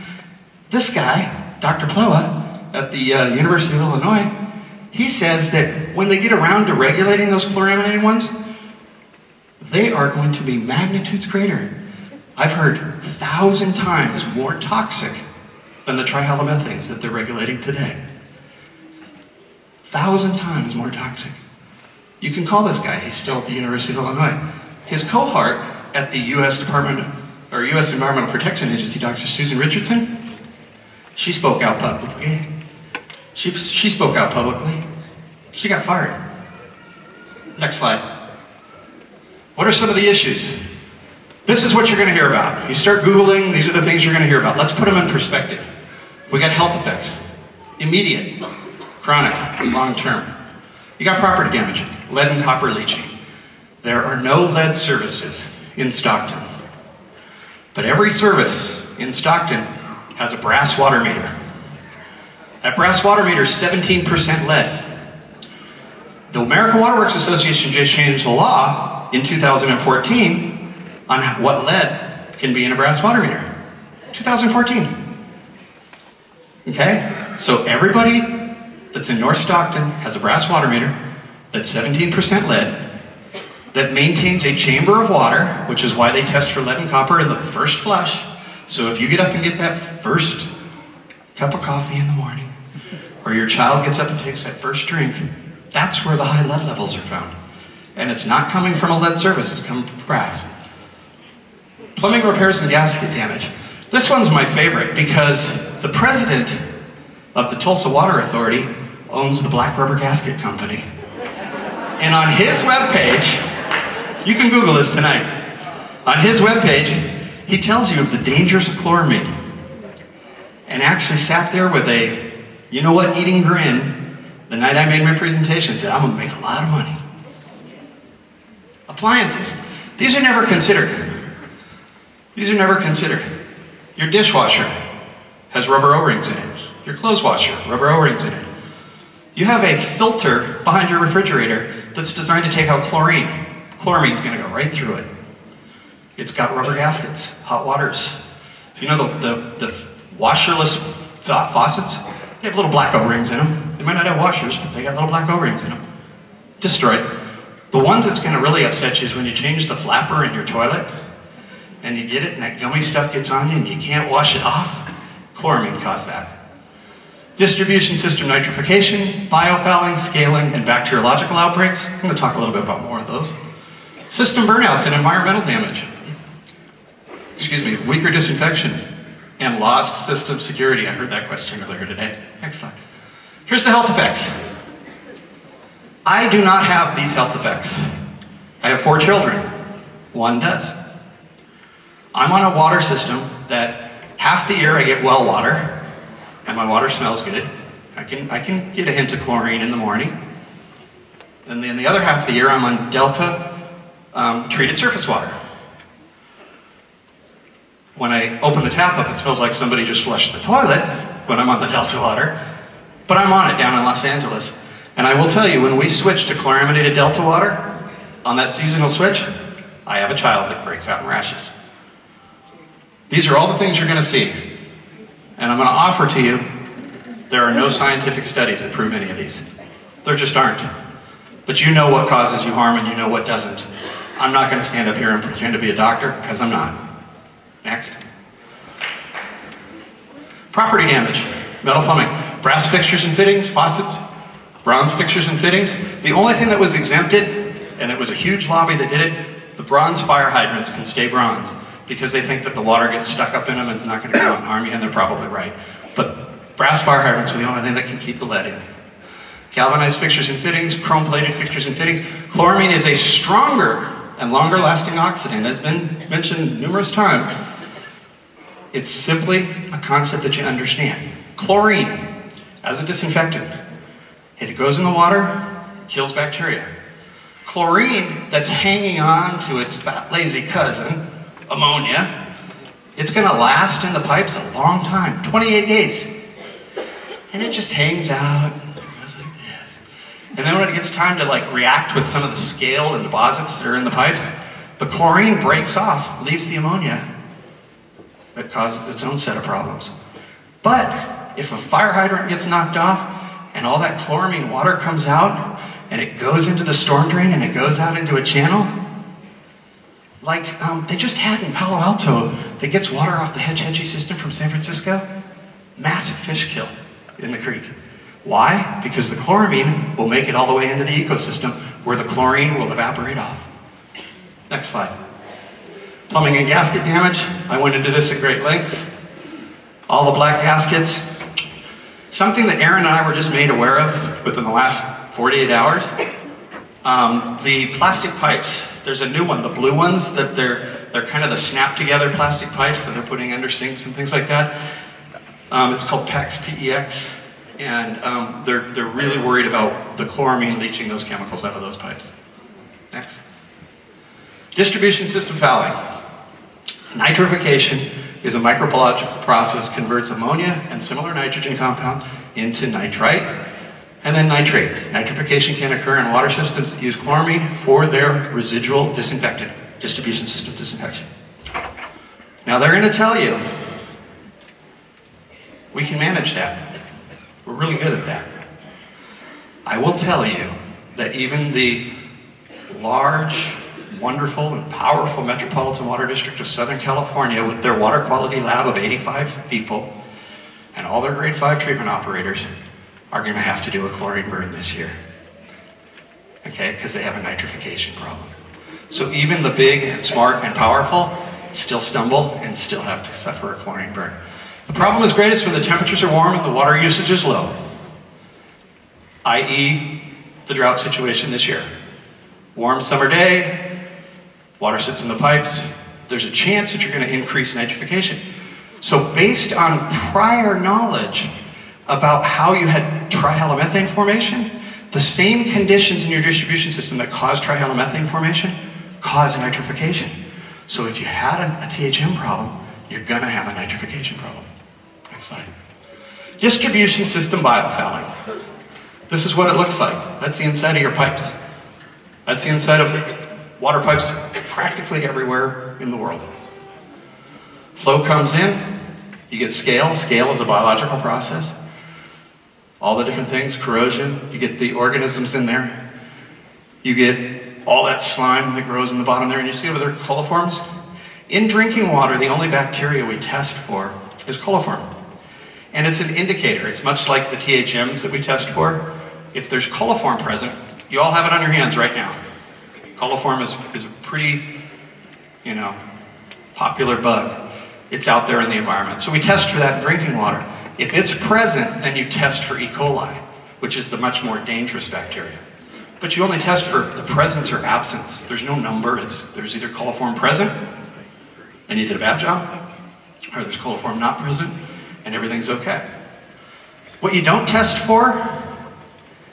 This guy, Dr. Ploa, at the University of Illinois, he says that when they get around to regulating those chloraminated ones, they are going to be magnitudes greater. I've heard 1,000 times more toxic than the trihalomethanes that they're regulating today. 1,000 times more toxic. You can call this guy, he's still at the University of Illinois. His cohort at the U.S. Environmental Protection Agency, Dr. Susan Richardson, she spoke out publicly. She spoke out publicly. She got fired. Next slide. What are some of the issues? This is what you're going to hear about. You start Googling, these are the things you're going to hear about. Let's put them in perspective. We got health effects. Immediate, chronic, long-term. You got property damage, lead and copper leaching. There are no lead services in Stockton. But every service in Stockton has a brass water meter. That brass water meter is 17% lead. The American Water Works Association just changed the law in 2014 on what lead can be in a brass water meter. 2014. Okay? So everybody that's in North Stockton has a brass water meter that's 17% lead, that maintains a chamber of water, which is why they test for lead and copper in the first flush. So if you get up and get that first cup of coffee in the morning, or your child gets up and takes that first drink, that's where the high lead levels are found. And it's not coming from a lead service, it's coming from brass. Plumbing repairs and gasket damage. This one's my favorite because the president of the Tulsa Water Authority owns the Black Rubber Gasket Company. And on his webpage, you can Google this tonight. On his webpage, he tells you of the dangers of chloramine. And actually sat there with a you-know-what-eating grin the night I made my presentation and said, I'm going to make a lot of money. Appliances. These are never considered. These are never considered. Your dishwasher has rubber O-rings in it. Your clothes washer, rubber O-rings in it. You have a filter behind your refrigerator that's designed to take out chlorine. Chloramine's going to go right through it. It's got rubber gaskets, hot waters. You know the washerless faucets? They have little black O-rings in them. They might not have washers, but they got little black O-rings in them. Destroyed. The one that's going to really upset you is when you change the flapper in your toilet and you get it and that gummy stuff gets on you and you can't wash it off. Chloramine caused that. Distribution system nitrification, biofouling, scaling, and bacteriological outbreaks. I'm going to talk a little bit about more of those. System burnouts and environmental damage. Weaker disinfection and lost system security. I heard that question earlier today. Next slide. Here's the health effects. I do not have these health effects. I have 4 children. One does. I'm on a water system that half the year I get well water, and my water smells good. I can get a hint of chlorine in the morning. And then the other half of the year I'm on Delta treated surface water. When I open the tap up, it smells like somebody just flushed the toilet when I'm on the Delta water. But I'm on it down in Los Angeles. And I will tell you, when we switch to chloraminated Delta water, on that seasonal switch, I have a child that breaks out in rashes. These are all the things you're going to see. And I'm going to offer to you, there are no scientific studies that prove any of these. There just aren't. But you know what causes you harm and you know what doesn't. I'm not going to stand up here and pretend to be a doctor, because I'm not. Next. Property damage. Metal plumbing. Brass fixtures and fittings, faucets. Bronze fixtures and fittings. The only thing that was exempted, and it was a huge lobby that did it, the bronze fire hydrants can stay bronze because they think that the water gets stuck up in them and it's not going to come out and harm you, and they're probably right. But brass fire hydrants are the only thing that can keep the lead in. Galvanized fixtures and fittings, chrome-plated fixtures and fittings. Chloramine is a stronger and longer-lasting oxidant, has been mentioned numerous times. It's simply a concept that you understand. Chlorine, as a disinfectant, it goes in the water, kills bacteria. Chlorine that's hanging on to its fat, lazy cousin, ammonia, it's going to last in the pipes a long time, 28 days. And it just hangs out, goes like this. And then when it gets time to like react with some of the scale and deposits that are in the pipes, the chlorine breaks off, leaves the ammonia, that causes its own set of problems. But if a fire hydrant gets knocked off and all that chloramine water comes out and it goes into the storm drain and it goes out into a channel, like they just had in Palo Alto that gets water off the Hetch-Hetchy system from San Francisco, massive fish kill in the creek. Why? Because the chloramine will make it all the way into the ecosystem where the chlorine will evaporate off. Next slide. Plumbing and gasket damage. I went into this at great lengths. All the black gaskets. Something that Erin and I were just made aware of within the last 48 hours. The plastic pipes. There's a new one, the blue ones, that they're kind of the snap together plastic pipes that they're putting under sinks and things like that. It's called PEX, P-E-X. And they're really worried about the chloramine leaching those chemicals out of those pipes. Next. Distribution system fouling. Nitrification is a microbiological process, converts ammonia and similar nitrogen compounds into nitrite and then nitrate. Nitrification can occur in water systems that use chloramine for their residual disinfectant, distribution system disinfection. Now they're going to tell you, we can manage that. We're really good at that. I will tell you that even the large, wonderful and powerful Metropolitan Water District of Southern California, with their water quality lab of 85 people and all their grade 5 treatment operators, are going to have to do a chlorine burn this year. Okay, because they have a nitrification problem. So even the big and smart and powerful still stumble and still have to suffer a chlorine burn. The problem is greatest when the temperatures are warm and the water usage is low, i.e. the drought situation this year. Warm summer day, water sits in the pipes, there's a chance that you're going to increase nitrification. So based on prior knowledge about how you had trihalomethane formation, the same conditions in your distribution system that cause trihalomethane formation cause nitrification. So if you had a THM problem, you're going to have a nitrification problem. Next slide. Distribution system biofouling. This is what it looks like. That's the inside of your pipes. That's the inside of water pipes practically everywhere in the world. Flow comes in, you get scale. Scale is a biological process. All the different things, corrosion, you get the organisms in there. You get all that slime that grows in the bottom there, and you see over there coliforms. In drinking water, the only bacteria we test for is coliform. And it's an indicator. It's much like the THMs that we test for. If there's coliform present, you all have it on your hands right now. Coliform is a pretty, popular bug. It's out there in the environment. So we test for that in drinking water. If it's present, then you test for E. coli, which is the much more dangerous bacteria. But you only test for the presence or absence. There's no number. There's either coliform present, and you did a bad job, or there's coliform not present, and everything's okay. What you don't test for,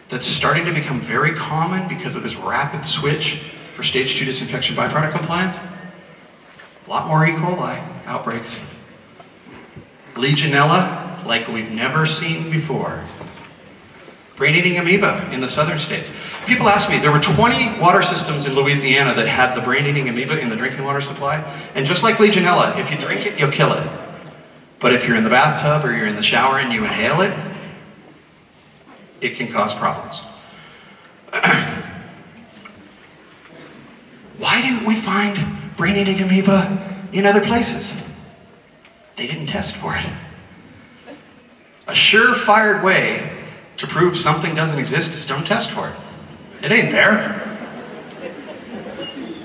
that's starting to become very common because of this rapid switch for stage 2 disinfection byproduct compliance, a lot more E. coli outbreaks. Legionella, like we've never seen before. Brain-eating amoeba in the southern states. People ask me, there were 20 water systems in Louisiana that had the brain-eating amoeba in the drinking water supply, and just like Legionella, if you drink it, you'll kill it. But if you're in the bathtub or you're in the shower and you inhale it, it can cause problems. why didn't we find brain-eating amoeba in other places? They didn't test for it. A surefire way to prove something doesn't exist is don't test for it. It ain't there.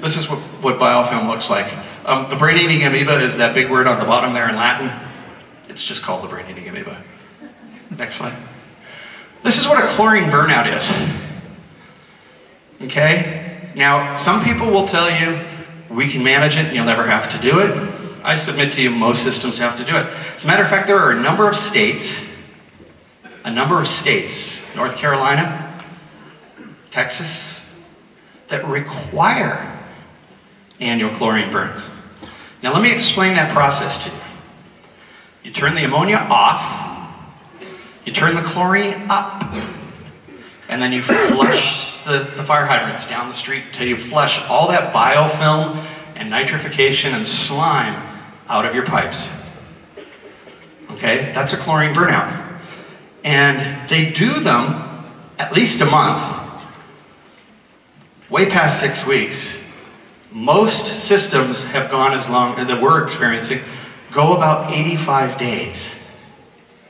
This is what biofilm looks like. The brain-eating amoeba is that big word on the bottom there in Latin. It's just called the brain-eating amoeba. Next slide. This is what a chlorine burnout is. Okay? Now, some people will tell you, we can manage it and you'll never have to do it. I submit to you, most systems have to do it. As a matter of fact, there are a number of states, North Carolina, Texas, that require annual chlorine burns. Now let me explain that process to you. You turn the ammonia off, you turn the chlorine up, and then you flush the fire hydrants down the street until you flush all that biofilm and nitrification and slime out of your pipes. Okay, that's a chlorine burnout. And they do them at least a month, way past 6 weeks. Most systems have gone as long, that we're experiencing, go about 85 days.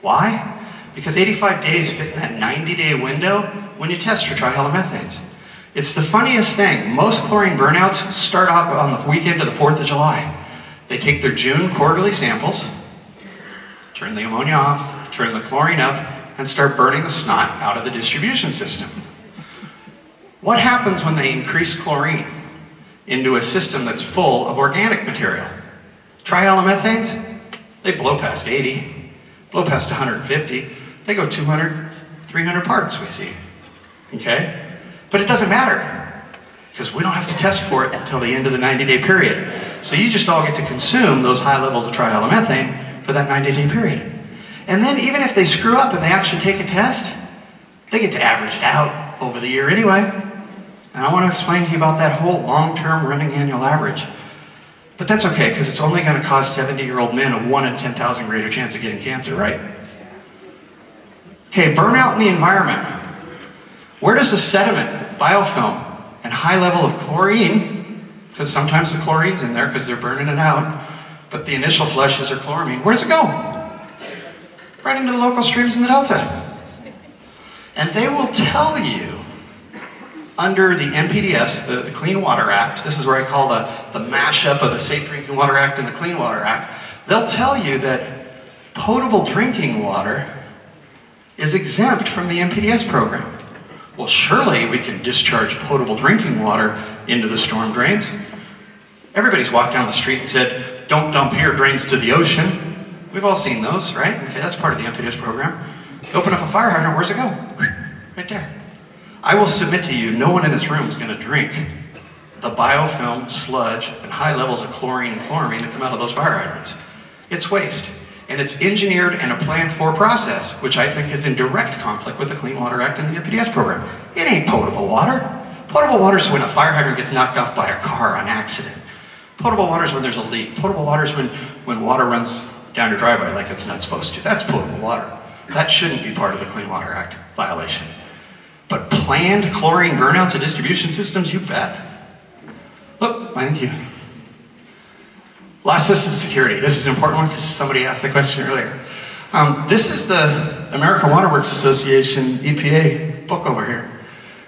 Why? Because 85 days fit in that 90-day window when you test for trihalomethanes. It's the funniest thing. Most chlorine burnouts start out on the weekend of the 4th of July. They take their June quarterly samples, turn the ammonia off, turn the chlorine up, and start burning the snot out of the distribution system. What happens when they increase chlorine into a system that's full of organic material? Trihalomethanes, they blow past 80, blow past 150, they go 200, 300 parts, we see. Okay? But it doesn't matter, because we don't have to test for it until the end of the 90-day period. So you just all get to consume those high levels of trihalomethane for that 90-day period. And then even if they screw up and they actually take a test, they get to average it out over the year anyway. And I want to explain to you about that whole long-term running annual average. But that's okay, because it's only going to cause 70-year-old men a 1 in 10,000 greater chance of getting cancer, right? Okay, burnout in the environment. Where does the sediment, biofilm, and high level of chlorine, because sometimes the chlorine's in there because they're burning it out, but the initial flushes are chloramine, where does it go? Right into the local streams in the Delta. And they will tell you, under the NPDES, the Clean Water Act, this is where I call the mashup of the Safe Drinking Water Act and the Clean Water Act, they'll tell you that potable drinking water is exempt from the NPDES program. Well, surely we can discharge potable drinking water into the storm drains. Everybody's walked down the street and said, don't dump here, drains to the ocean. We've all seen those, right? Okay, that's part of the NPDES program. Open up a fire hydrant, where's it go? Right there. I will submit to you, no one in this room is going to drink the biofilm, sludge, and high levels of chlorine and chloramine that come out of those fire hydrants. It's waste. And it's engineered and a planned for process, which I think is in direct conflict with the Clean Water Act and the NPDES program. It ain't potable water. Potable water is when a fire hydrant gets knocked off by a car on accident. Potable water is when there's a leak. Potable water is when water runs down your driveway like it's not supposed to. That's potable water. That shouldn't be part of the Clean Water Act violation. But planned chlorine burnouts of distribution systems, you bet. Oh, thank you. Last, system security. This is an important one because somebody asked the question earlier. This is the American Water Works Association EPA book over here.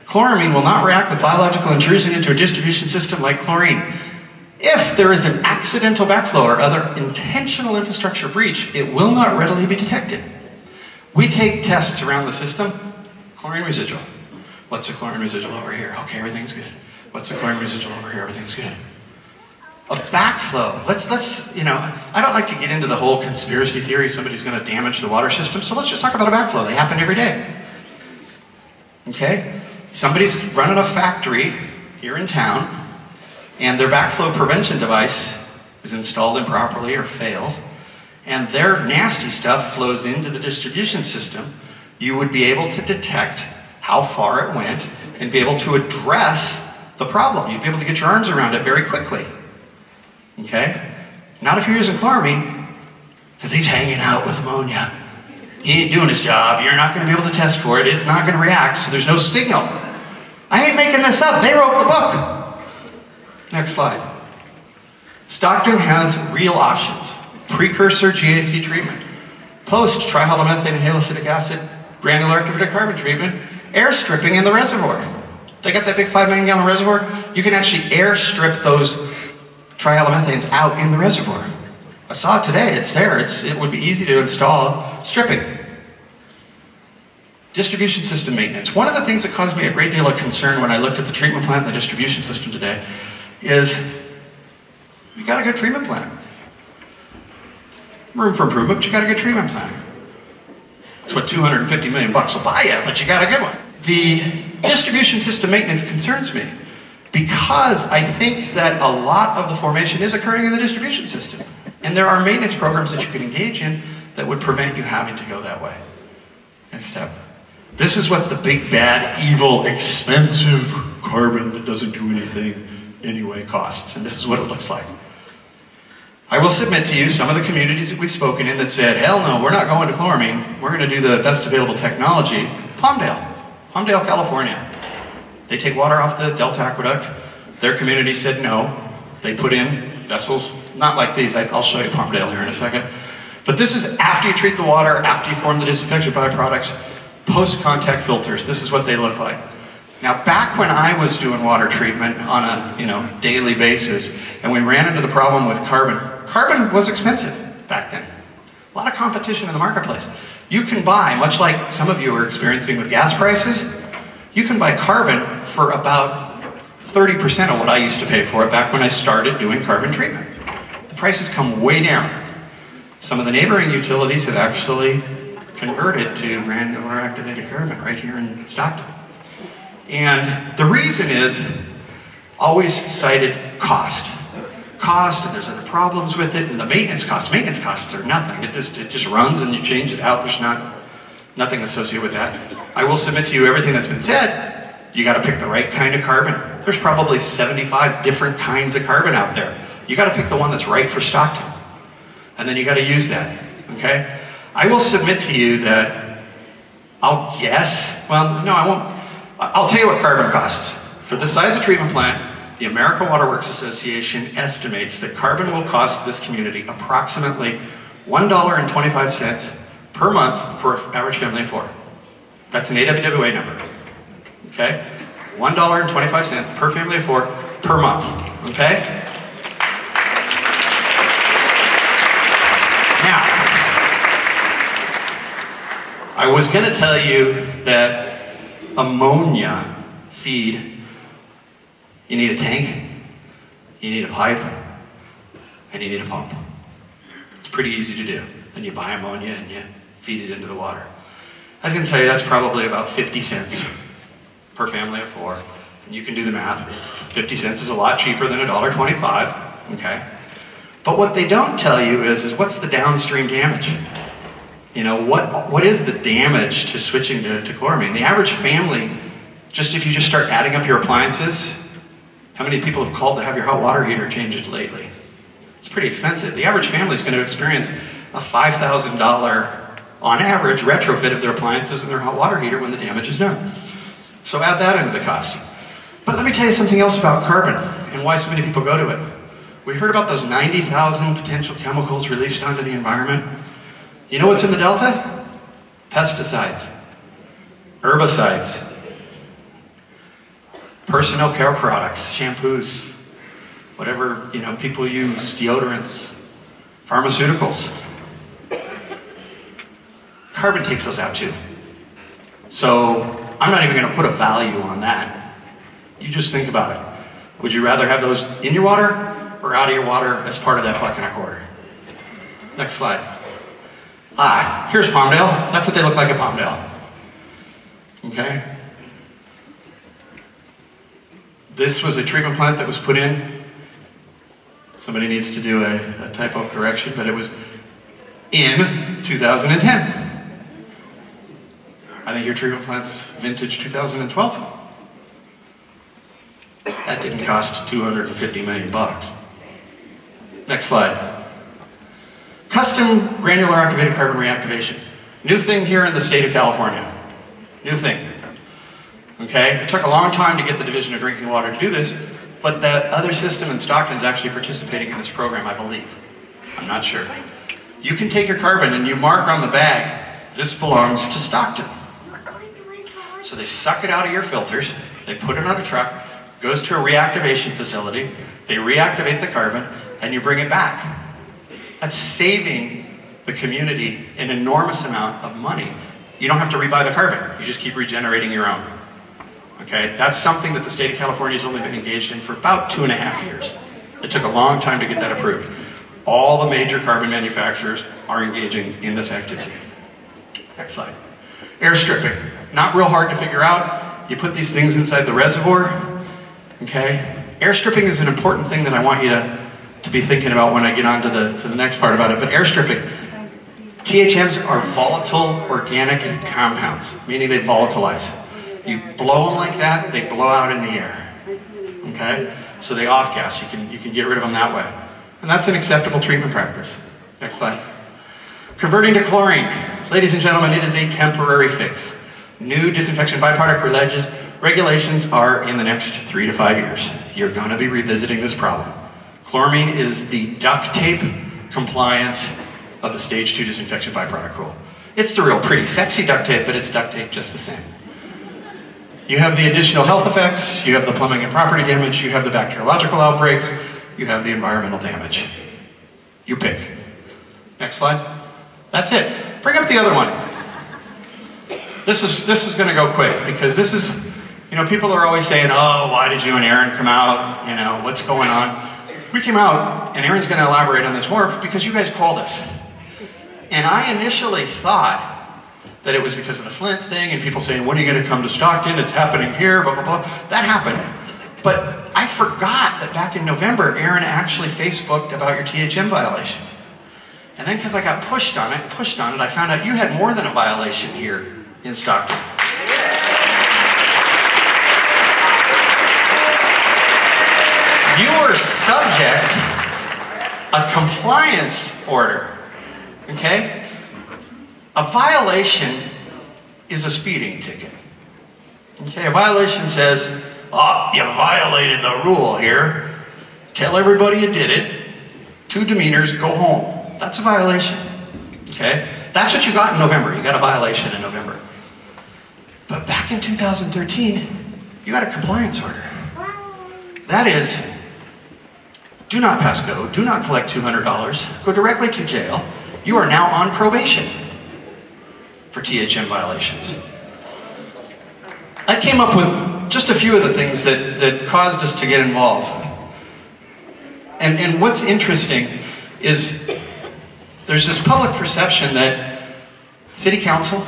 Chloramine will not react with biological intrusion into a distribution system like chlorine. If there is an accidental backflow or other intentional infrastructure breach, it will not readily be detected. We take tests around the system. Chlorine residual. What's the chlorine residual over here? Okay, everything's good. What's the chlorine residual over here? Everything's good. A backflow. Let's, you know, I don't like to get into the whole conspiracy theory somebody's going to damage the water system, so let's just talk about a backflow. They happen every day. Okay? Somebody's running a factory here in town, and their backflow prevention device is installed improperly or fails, and their nasty stuff flows into the distribution system. You would be able to detect how far it went and be able to address the problem. You'd be able to get your arms around it very quickly. Okay? Not if you're using chloramine, because he's hanging out with ammonia. He ain't doing his job. You're not going to be able to test for it. It's not going to react, so there's no signal. I ain't making this up. They wrote the book. Next slide. Stockton has real options. Precursor GAC treatment, post trihalomethane and haloacetic acid, granular activated carbon treatment, air stripping in the reservoir. They got that big 5 million gallon reservoir. You can actually air strip those trihalomethanes out in the reservoir. I saw it today, it's there. It would be easy to install stripping. Distribution system maintenance. One of the things that caused me a great deal of concern when I looked at the treatment plant and the distribution system today is you got a good treatment plant. Room for improvement, but you got a good treatment plant. It's what 250 million bucks will buy you, but you got a good one. The distribution system maintenance concerns me because I think that a lot of the formation is occurring in the distribution system. And there are maintenance programs that you could engage in that would prevent you having to go that way. Next step. This is what the big, bad, evil, expensive carbon that doesn't do anything anyway costs. And this is what it looks like. I will submit to you some of the communities that we've spoken in that said, hell no, we're not going to chloramine. We're going to do the best available technology. Palmdale, California. They take water off the Delta Aqueduct. Their community said no. They put in vessels, not like these. I'll show you Palmdale here in a second. But this is after you treat the water, after you form the disinfectant byproducts, post-contact filters. This is what they look like. Now, back when I was doing water treatment on a daily basis, and we ran into the problem with carbon was expensive back then. A lot of competition in the marketplace. You can buy, much like some of you are experiencing with gas prices, you can buy carbon for about 30% of what I used to pay for it back when I started doing carbon treatment. The prices come way down. Some of the neighboring utilities have actually converted to granular activated carbon right here in Stockton. And the reason is always cited cost. Cost, and there's other problems with it, and the maintenance costs. Maintenance costs are nothing. It just runs and you change it out. There's nothing associated with that. I will submit to you everything that's been said. You got to pick the right kind of carbon. There's probably 75 different kinds of carbon out there. You got to pick the one that's right for Stockton. And then you got to use that, okay? I will submit to you that I'll tell you what carbon costs. For the size of treatment plant, the American Water Works Association estimates that carbon will cost this community approximately $1.25 per month for an average family of 4. That's an AWWA number, okay? $1.25 per family of 4 per month, okay? Now, I was going to tell you that ammonia feed, you need a tank, you need a pipe, and you need a pump. It's pretty easy to do. Then you buy ammonia and you feed it into the water. I was going to tell you that's probably about 50 cents per family of 4. And you can do the math. 50 cents is a lot cheaper than $1.25, okay? But what they don't tell you is what's the downstream damage? You know, what is the damage to switching to chloramine? The average family, if you just start adding up your appliances, how many people have called to have your hot water heater changed lately? It's pretty expensive. The average family is going to experience a $5,000 on average retrofit of their appliances and their hot water heater when the damage is done. So add that into the cost. But let me tell you something else about carbon and why so many people go to it. We heard about those 90,000 potential chemicals released onto the environment. You know what's in the Delta? Pesticides, herbicides, personal care products, shampoos, whatever people use, deodorants, pharmaceuticals. Carbon takes those out too. So I'm not even going to put a value on that. You just think about it. Would you rather have those in your water or out of your water as part of that $1.25? Next slide. Here's Palmdale. That's what they look like at Palmdale. Okay? This was a treatment plant that was put in. Somebody needs to do a typo correction, but it was in 2010. I think your treatment plant's vintage 2012. That didn't cost $250 million. Next slide. Custom granular activated carbon reactivation. New thing here in the state of California. New thing. Okay? It took a long time to get the Division of Drinking Water to do this, But the other system in Stockton is actually participating in this program, I believe. I'm not sure. You can take your carbon and you mark on the bag, this belongs to Stockton. So they suck it out of your filters, they put it on a truck, goes to a reactivation facility, they reactivate the carbon, and you bring it back. That's saving the community an enormous amount of money. You don't have to rebuy the carbon, you just keep regenerating your own. Okay, that's something that the state of California has only been engaged in for about 2.5 years. It took a long time to get that approved. All the major carbon manufacturers are engaging in this activity. Next slide. Air stripping. Not real hard to figure out. You put these things inside the reservoir. Okay? Air stripping is an important thing that I want you to be thinking about when I get on to the next part about it. But air stripping, THMs are volatile organic compounds, meaning they volatilize. You blow them like that, they blow out in the air. Okay? So they off-gas. You can get rid of them that way. And that's an acceptable treatment practice. Next slide. Converting to chlorine. Ladies and gentlemen, it is a temporary fix. New disinfection byproduct regulations are in the next 3 to 5 years. You're going to be revisiting this problem. Chloramine is the duct tape compliance of the stage 2 disinfection byproduct rule. It's the real pretty sexy duct tape, but it's duct tape just the same. You have the additional health effects, you have the plumbing and property damage, you have the bacteriological outbreaks, you have the environmental damage. You pick. Next slide. That's it. Bring up the other one. This is going to go quick because this is, people are always saying, oh, why did you and Erin come out? What's going on? We came out, and Erin's going to elaborate on this more, because you guys called us. And I initially thought that it was because of the Flint thing and people saying, when are you going to come to Stockton? It's happening here, blah, blah, blah. That happened. But I forgot that back in November, Erin actually Facebooked about your THM violation. And then because I got pushed on it, I found out you had more than a violation here in Stockton. You were subject a compliance order, okay? A violation is a speeding ticket. Okay, a violation says, oh, you violated the rule here. Tell everybody you did it. 2 demeanors, go home. That's a violation, okay? That's what you got in November. You got a violation in November. But back in 2013, you got a compliance order. That is, do not pass go, do not collect $200, go directly to jail. You are now on probation for THM violations. I came up with just a few of the things that caused us to get involved. And what's interesting is there's this public perception that City Council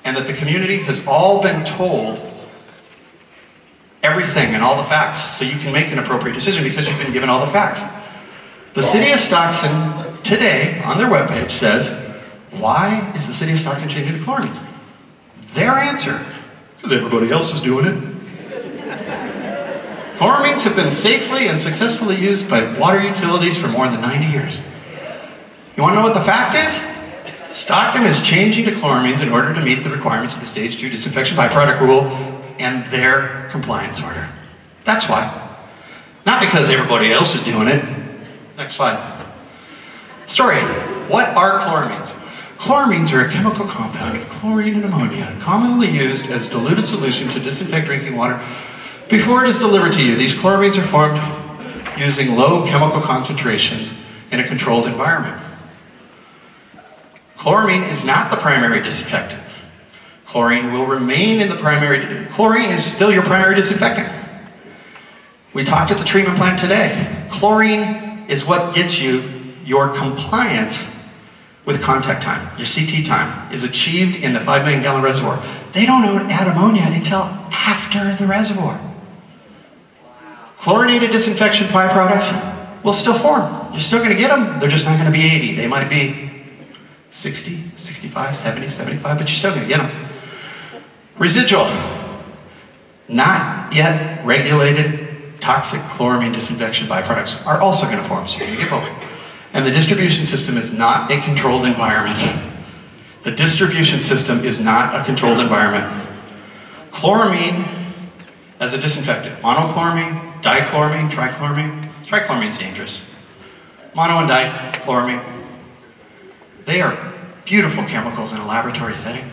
and that the community has all been told everything and all the facts so you can make an appropriate decision because you've been given all the facts. The City of Stockton today on their webpage says, why is the City of Stockton changing to chloramines? Their answer, because everybody else is doing it. Chloramines have been safely and successfully used by water utilities for more than 90 years. You want to know what the fact is? Stockton is changing to chloramines in order to meet the requirements of the Stage 2 disinfection byproduct rule and their compliance order. That's why. Not because everybody else is doing it. Next slide. Story. What are chloramines? Chloramines are a chemical compound of chlorine and ammonia, commonly used as diluted solution to disinfect drinking water before it is delivered to you. These chloramines are formed using low chemical concentrations in a controlled environment. Chloramine is not the primary disinfectant. Chlorine will remain in the primary. Chlorine is still your primary disinfectant. We talked at the treatment plant today. Chlorine is what gets you your compliance with contact time. Your CT time is achieved in the 5 million gallon reservoir. They don't add ammonia until after the reservoir. Chlorinated disinfection byproducts will still form. You're still going to get them. They're just not going to be 80. They might be 60, 65, 70, 75, but you're still going to get them. Residual, not yet regulated toxic chloramine disinfection byproducts are also going to form, so you're going to get both. And the distribution system is not a controlled environment. The distribution system is not a controlled environment. Chloramine as a disinfectant. Monochloramine, dichloramine, trichloramine. Trichloramine is dangerous. Mono and dichloramine. They are beautiful chemicals in a laboratory setting.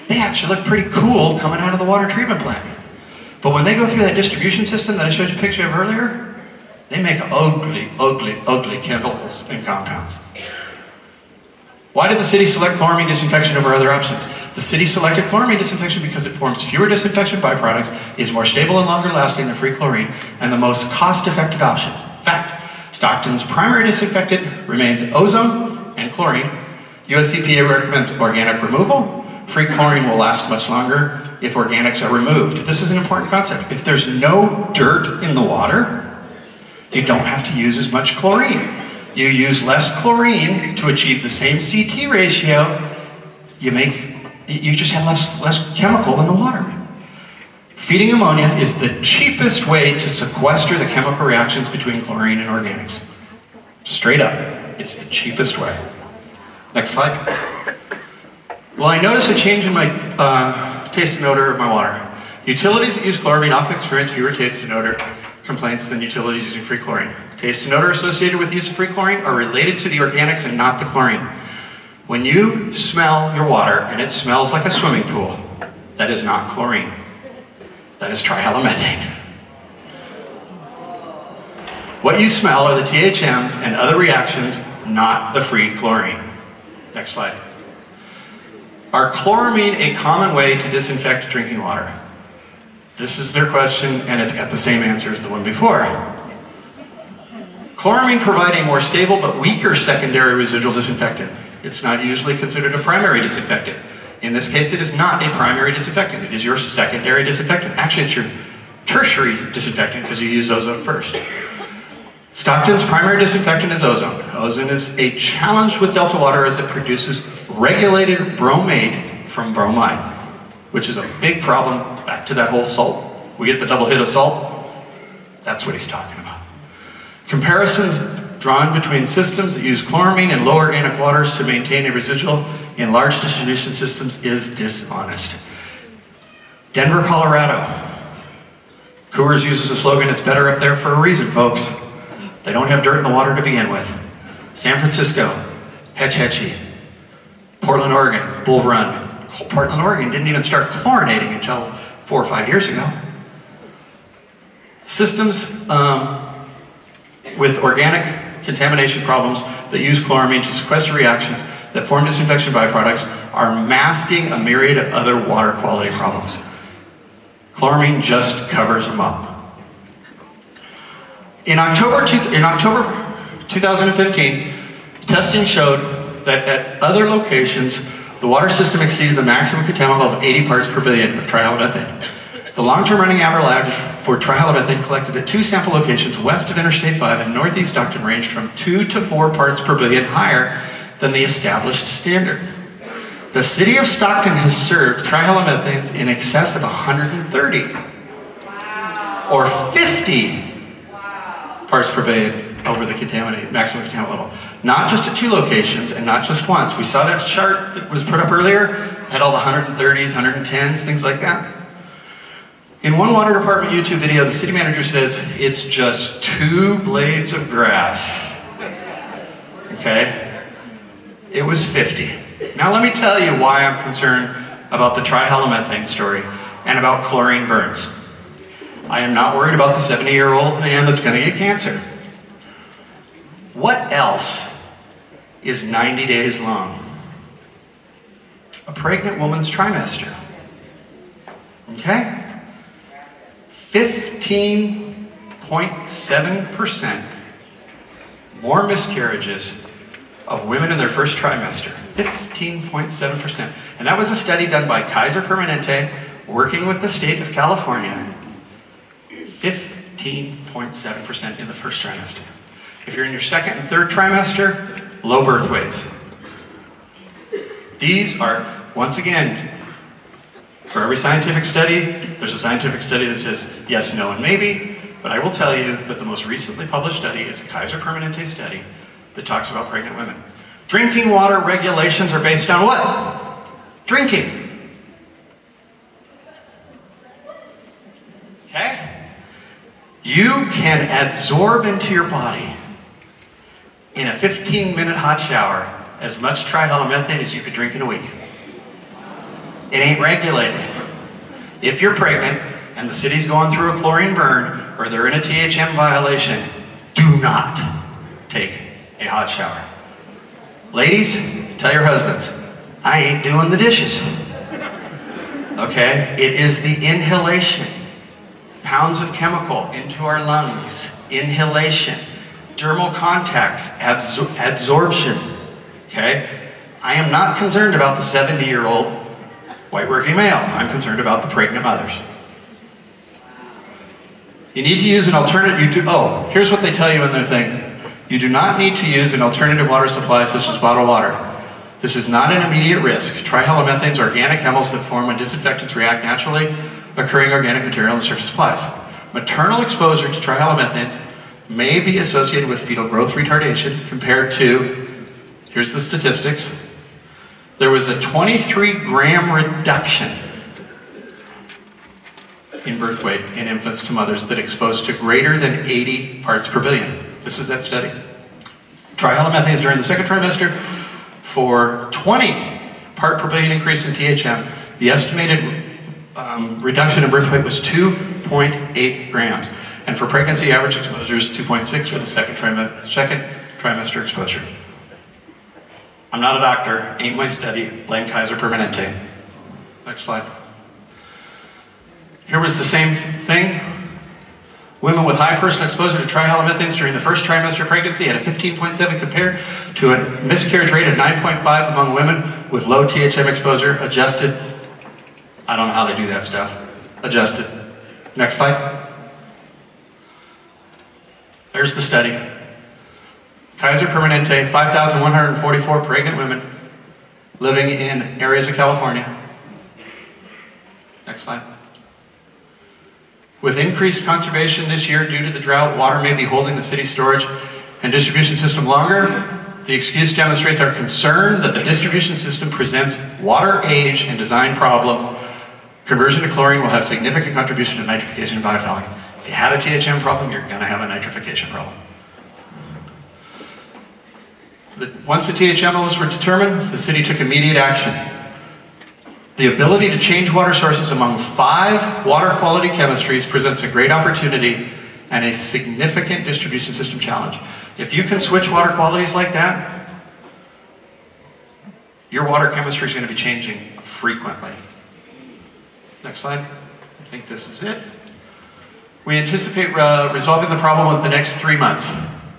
They actually look pretty cool coming out of the water treatment plant. But when they go through that distribution system that I showed you a picture of earlier, they make ugly, ugly, ugly chemicals and compounds. Why did the city select chloramine disinfection over other options? The city selected chloramine disinfection because it forms fewer disinfection byproducts, is more stable and longer lasting than free chlorine, and the most cost-effective option. In fact, Stockton's primary disinfectant remains ozone and chlorine. US EPA recommends organic removal. Free chlorine will last much longer if organics are removed. This is an important concept. If there's no dirt in the water, you don't have to use as much chlorine. You use less chlorine to achieve the same CT ratio. You just have less chemical in the water. Feeding ammonia is the cheapest way to sequester the chemical reactions between chlorine and organics. Straight up, it's the cheapest way. Next slide. Well, I noticed a change in my taste and odor of my water. Utilities that use chloramine often experience fewer taste and odor complaints than utilities using free chlorine. Taste and odor associated with the use of free chlorine are related to the organics and not the chlorine. When you smell your water and it smells like a swimming pool, that is not chlorine. That is trihalomethane. What you smell are the THMs and other reactions, not the free chlorine. Next slide. Are chloramine a common way to disinfect drinking water? This is their question, and it's got the same answer as the one before. Chloramine provides a more stable but weaker secondary residual disinfectant. It's not usually considered a primary disinfectant. In this case, it is not a primary disinfectant. It is your secondary disinfectant. Actually, it's your tertiary disinfectant because you use ozone first. Stockton's primary disinfectant is ozone. Ozone is a challenge with Delta water as it produces regulated bromate from bromide, which is a big problem. Back to that whole salt. We get the double hit of salt. That's what he's talking about. Comparisons drawn between systems that use chloramine and low organic waters to maintain a residual in large distribution systems is dishonest. Denver, Colorado. Coors uses the slogan, "It's better up there," for a reason, folks. They don't have dirt in the water to begin with. San Francisco, Hetch Hetchy. Portland, Oregon, Bull Run. Portland, Oregon didn't even start chlorinating until 4 or 5 years ago. Systems with organic contamination problems that use chloramine to sequester reactions that form disinfection byproducts are masking a myriad of other water quality problems. Chloramine just covers them up. In October 2015, testing showed that at other locations, the water system exceeded the maximum contaminant level of 80 parts per billion of trihalomethane. The long-term running average for trihalomethane collected at 2 sample locations west of Interstate 5 and northeast Stockton ranged from 2 to 4 parts per billion higher than the established standard. The city of Stockton has served trihalomethanes in excess of 130 or 50 parts per billion over the maximum contaminant level. Not just at 2 locations and not just once. We saw that chart that was put up earlier, had all the 130s, 110s, things like that. In one water department YouTube video, the city manager says, it's just 2 blades of grass. Okay? It was 50. Now let me tell you why I'm concerned about the trihalomethane story and about chlorine burns. I am not worried about the 70-year-old man that's going to get cancer. What else is 90 days long? A pregnant woman's trimester. Okay? 15.7% more miscarriages of women in their first trimester. 15.7%. And that was a study done by Kaiser Permanente working with the state of California. 15.7% in the first trimester. If you're in your second and third trimester, low birth weights. These are, once again, for every scientific study, there's a scientific study that says yes, no, and maybe, but I will tell you that the most recently published study is a Kaiser Permanente study that talks about pregnant women. Drinking water regulations are based on what? Drinking. You can absorb into your body in a 15-minute hot shower as much trihalomethane as you could drink in a week. It ain't regulated. If you're pregnant and the city's going through a chlorine burn or they're in a THM violation, do not take a hot shower. Ladies, tell your husbands, I ain't doing the dishes. Okay? It is the inhalation. Pounds of chemical into our lungs. Inhalation. Dermal contacts. Absorption. Okay? I am not concerned about the 70-year-old white working male. I'm concerned about the pregnant mothers. You need to use an alternative. Here's what they tell you in their thing. You do not need to use an alternative water supply such as bottled water. This is not an immediate risk. Trihalomethanes are organic chemicals that form when disinfectants react naturally occurring organic material in surface supplies. Maternal exposure to trihalomethanes may be associated with fetal growth retardation compared to, here's the statistics, there was a 23-gram reduction in birth weight in infants to mothers that exposed to greater than 80 parts per billion. This is that study. Trihalomethanes during the second trimester for 20 part per billion increase in THM, the estimated reduction in birth weight was 2.8 grams. And for pregnancy, average exposure is 2.6 for the second trimester exposure. I'm not a doctor, ain't my study, blame Kaiser Permanente. Next slide. Here was the same thing. Women with high personal exposure to trihalomethanes during the first trimester of pregnancy had a 15.7 compared to a miscarriage rate of 9.5 among women with low THM exposure, adjusted. I don't know how they do that stuff. Adjusted. Next slide. There's the study. Kaiser Permanente, 5,144 pregnant women living in areas of California. Next slide. With increased conservation this year due to the drought, water may be holding the city storage and distribution system longer. The excuse demonstrates our concern that the distribution system presents water age and design problems. Conversion to chlorine will have significant contribution to nitrification and biofouling. If you had a THM problem, you're going to have a nitrification problem. Once the THMs were determined, the city took immediate action. The ability to change water sources among 5 water quality chemistries presents a great opportunity and a significant distribution system challenge. If you can switch water qualities like that, your water chemistry is going to be changing frequently. Next slide. I think this is it. We anticipate resolving the problem within the next 3 months.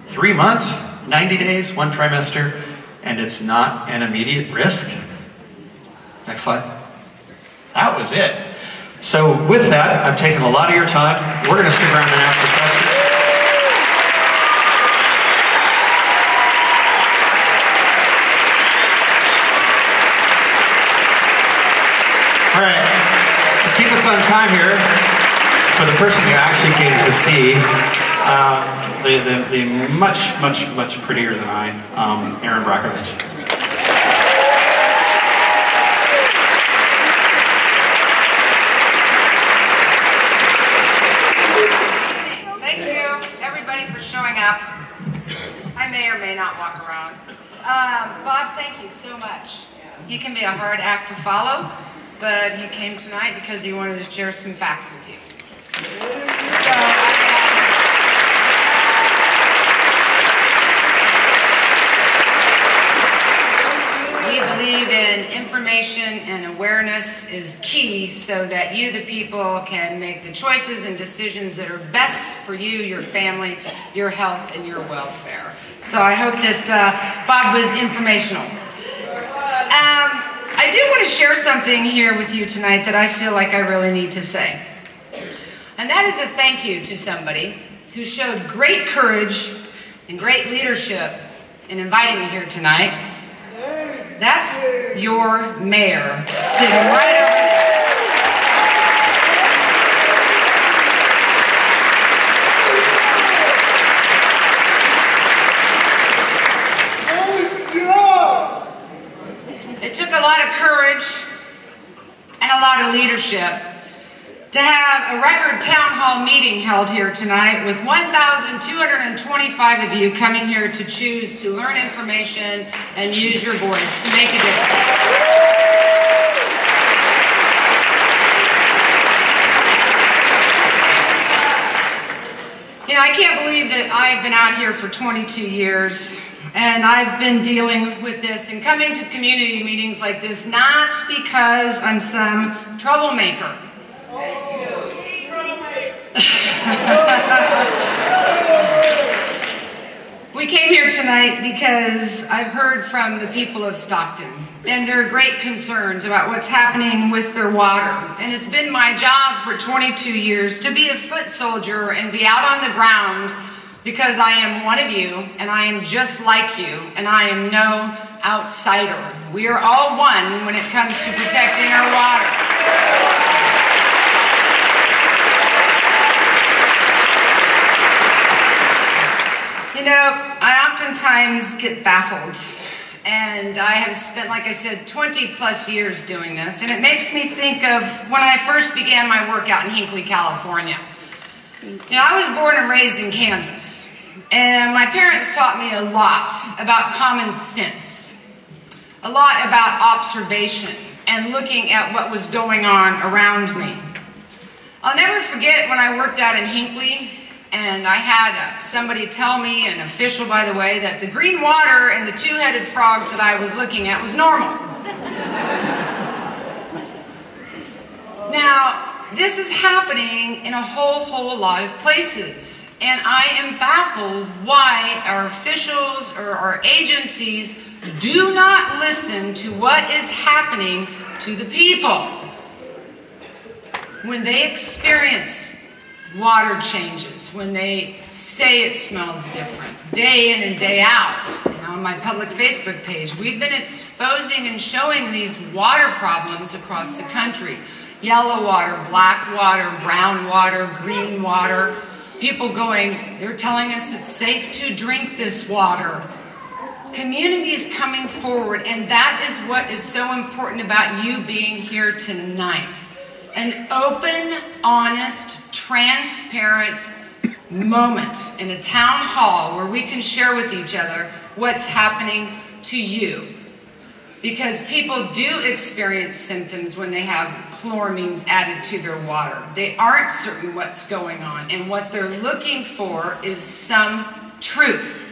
3 months, 90 days, 1 trimester, and it's not an immediate risk. Next slide. That was it. So with that, I've taken a lot of your time. We're going to stick around and ask some questions. All right, to keep us on time here, for the person who actually came to see, the much prettier than I, Erin Brockovich. I may or may not walk around. Bob, thank you so much. He can be a hard act to follow, but he came tonight because he wanted to share some facts with you. We believe in information and awareness is key so that you, the people, can make the choices and decisions that are best for you, your family, your health, and your welfare. So I hope that Bob was informational. I do want to share something here with you tonight that I feel like I really need to say. And that is a thank you to somebody who showed great courage and great leadership in inviting me here tonight. That's your mayor sitting right over there. It took a lot of courage and a lot of leadership to have a record town hall meeting held here tonight with 1,225 of you coming here to choose to learn information and use your voice to make a difference. You know, I can't believe that I've been out here for 22 years and I've been dealing with this and coming to community meetings like this, not because I'm some troublemaker. We came here tonight because I've heard from the people of Stockton and their great concerns about what's happening with their water. And it's been my job for 22 years to be a foot soldier and be out on the ground because I am one of you and I am just like you and I am no outsider. We are all one when it comes to protecting our water. You know, I oftentimes get baffled, and I have spent, like I said, 20 plus years doing this, and it makes me think of when I first began my work out in Hinckley, California. You know, I was born and raised in Kansas, and my parents taught me a lot about common sense, a lot about observation, and looking at what was going on around me. I'll never forget when I worked out in Hinckley, and I had somebody tell me, an official by the way, that the green water and the two-headed frogs that I was looking at was normal. Now, this is happening in a whole lot of places, and I am baffled why our officials or our agencies do not listen to what is happening to the people when they experience water changes, when they say it smells different, day in and day out. And on my public Facebook page, we've been exposing and showing these water problems across the country. Yellow water, black water, brown water, green water. People going, they're telling us it's safe to drink this water. Community is coming forward, and that is what is so important about you being here tonight. An open, honest, transparent moment in a town hall where we can share with each other what's happening to you. Because people do experience symptoms when they have chloramines added to their water. They aren't certain what's going on, and what they're looking for is some truth.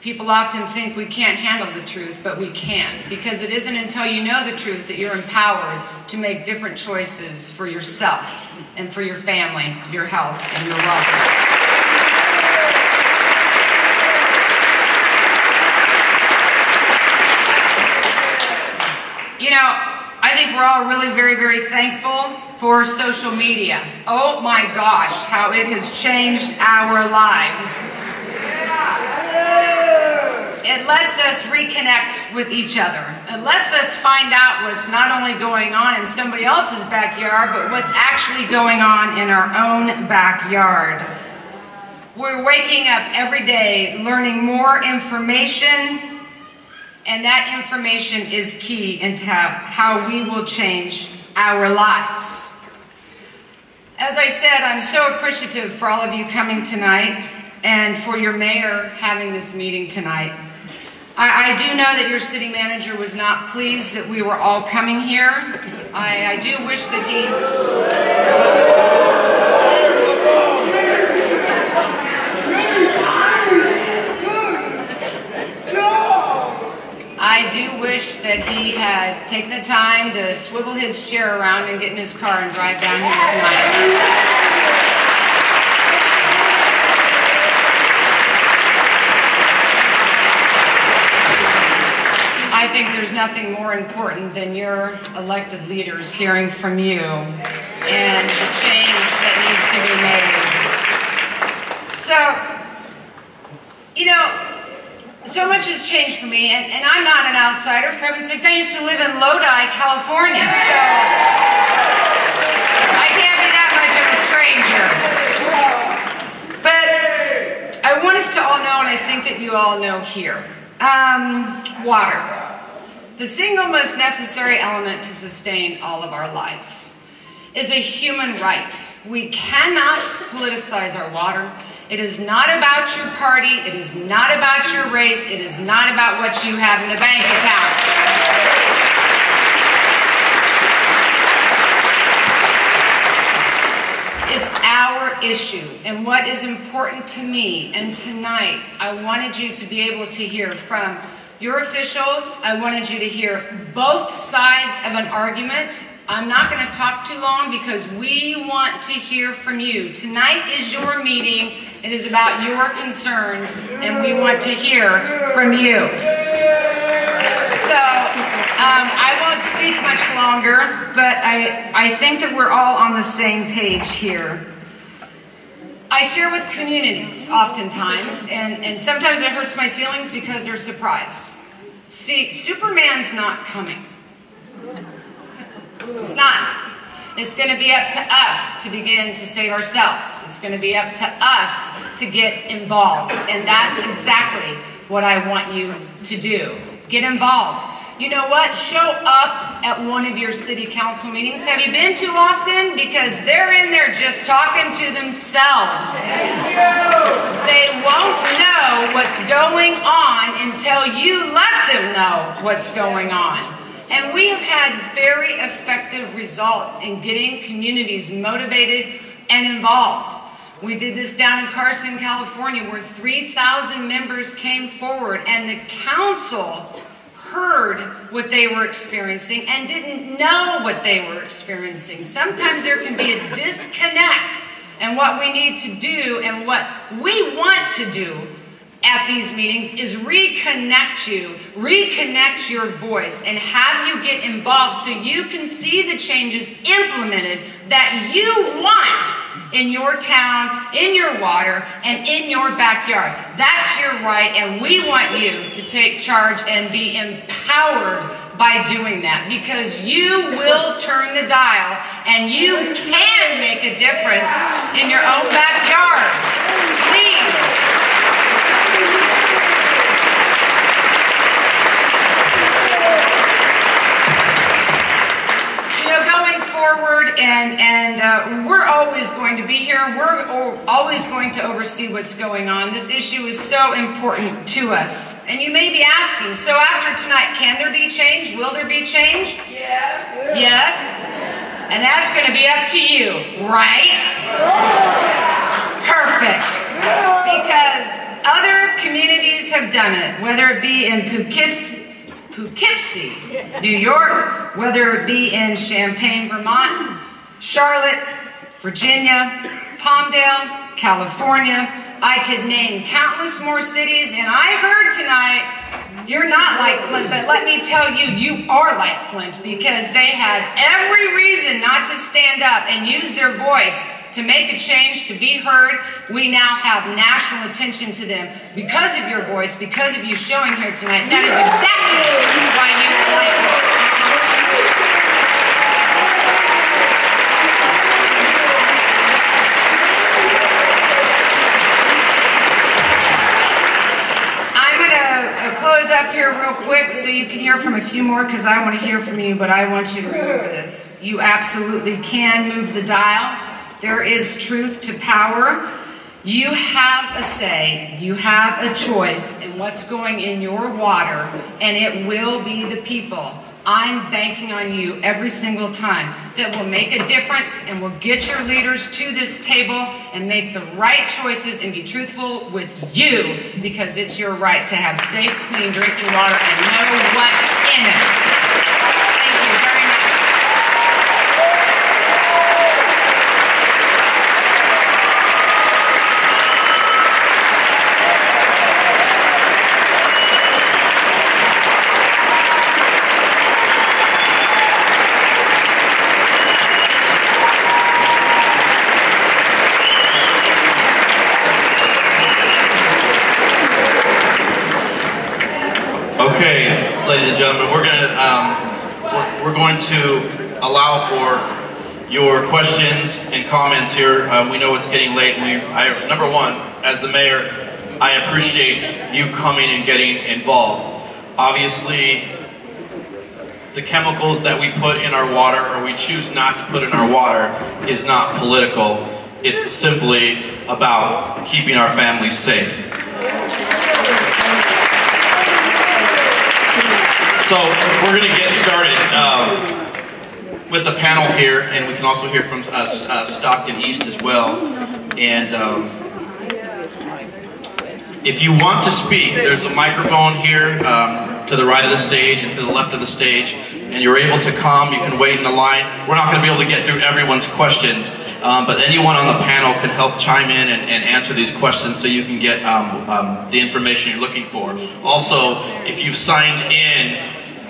People often think we can't handle the truth, but we can, because it isn't until you know the truth that you're empowered to make different choices for yourself and for your family, your health, and your welfare. You know, I think we're all really very thankful for social media. Oh my gosh, how it has changed our lives. It lets us reconnect with each other. It lets us find out what's not only going on in somebody else's backyard, but what's actually going on in our own backyard. We're waking up every day learning more information, and that information is key into how we will change our lives. As I said, I'm so appreciative for all of you coming tonight and for your mayor having this meeting tonight. I do know that your city manager was not pleased that we were all coming here. I do wish that he had taken the time to swivel his chair around and get in his car and drive down here tonight. I think there's nothing more important than your elected leaders hearing from you and the change that needs to be made. So, you know, so much has changed for me, and I'm not an outsider, for heaven's sakes. I used to live in Lodi, California, so I can't be that much of a stranger. But I want us to all know, and I think that you all know here, water. The single most necessary element to sustain all of our lives. is a human right. We cannot politicize our water. It is not about your party. It is not about your race. It is not about what you have in the bank account. It's our issue. And what is important to me, and tonight I wanted you to be able to hear from your officials. I wanted you to hear both sides of an argument. I'm not going to talk too long because we want to hear from you. Tonight is your meeting. It is about your concerns, and we want to hear from you. So I won't speak much longer, but I think that we're all on the same page here. I share with communities oftentimes, and sometimes it hurts my feelings because they're surprised. See, Superman's not coming. It's not. It's going to be up to us to begin to save ourselves. It's going to be up to us to get involved. And that's exactly what I want you to do. Get involved. You know what? Show up at one of your city council meetings. Have you been too often? Because they're in there just talking to themselves. They won't know what's going on until you let them know what's going on. And we have had very effective results in getting communities motivated and involved. We did this down in Carson, California, where 3,000 members came forward, and the council heard what they were experiencing and didn't know what they were experiencing. Sometimes there can be a disconnect in what we need to do, and what we want to do at these meetings is reconnect your voice, and have you get involved so you can see the changes implemented that you want in your town, in your water, and in your backyard. That's your right, and we want you to take charge and be empowered by doing that, because you will turn the dial and you can make a difference in your own backyard. Please. Going forward, and we're always going to be here. We're always going to oversee what's going on. This issue is so important to us. And you may be asking, so after tonight, can there be change? Will there be change? Yes. Yes? And that's going to be up to you, right? Perfect. Because other communities have done it, whether it be in Poughkeepsie, New York, whether it be in Champaign, Vermont, Charlotte, Virginia, Palmdale, California. I could name countless more cities, and I heard tonight you're not like Flint, but let me tell you, you are like Flint, because they had every reason not to stand up and use their voice to make a change, to be heard. We now have national attention to them because of your voice, because of you showing here tonight. That is exactly why you are like Flint. Close up here real quick so you can hear from a few more, because I want to hear from you, but I want you to remember this. You absolutely can move the dial. There is truth to power. You have a say. You have a choice in what's going in your water, and it will be the people. I'm banking on you every single time that will make a difference and will get your leaders to this table and make the right choices and be truthful with you, because it's your right to have safe, clean drinking water and know what's in it. Thank you very much. Okay, ladies and gentlemen, we're going to allow for your questions and comments here. We know it's getting late. Number one, as the mayor, I appreciate you coming and getting involved. Obviously, the chemicals that we put in our water or we choose not to put in our water is not political. It's simply about keeping our families safe. So we're going to get started with the panel here, and we can also hear from Stockton East as well. And if you want to speak, there's a microphone here to the right of the stage and to the left of the stage, and you're able to come. You can wait in the line. We're not going to be able to get through everyone's questions, but anyone on the panel can help chime in and answer these questions so you can get the information you're looking for. Also, if you've signed in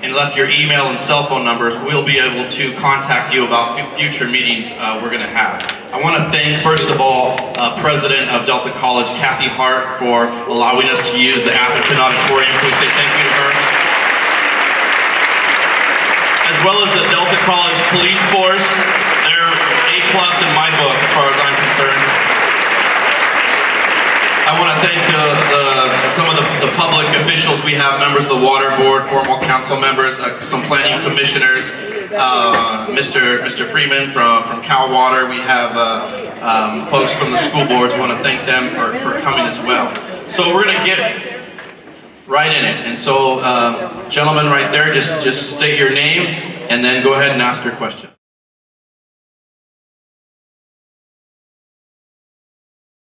and left your email and cell phone numbers, we'll be able to contact you about future meetings we're going to have. I want to thank, first of all, President of Delta College, Kathy Hart, for allowing us to use the Atherton Auditorium. Can we say thank you to her? As well as the Delta College Police Force. They're A+ in my book, as far as I'm concerned. I want to thank some of the public officials. We have members of the Water Board, formal council members, some planning commissioners, Mr. Freeman from Cal Water. We have folks from the school boards. We want to thank them for coming as well. So we're going to get right in it. And so, gentlemen right there, just state your name and then go ahead and ask your question.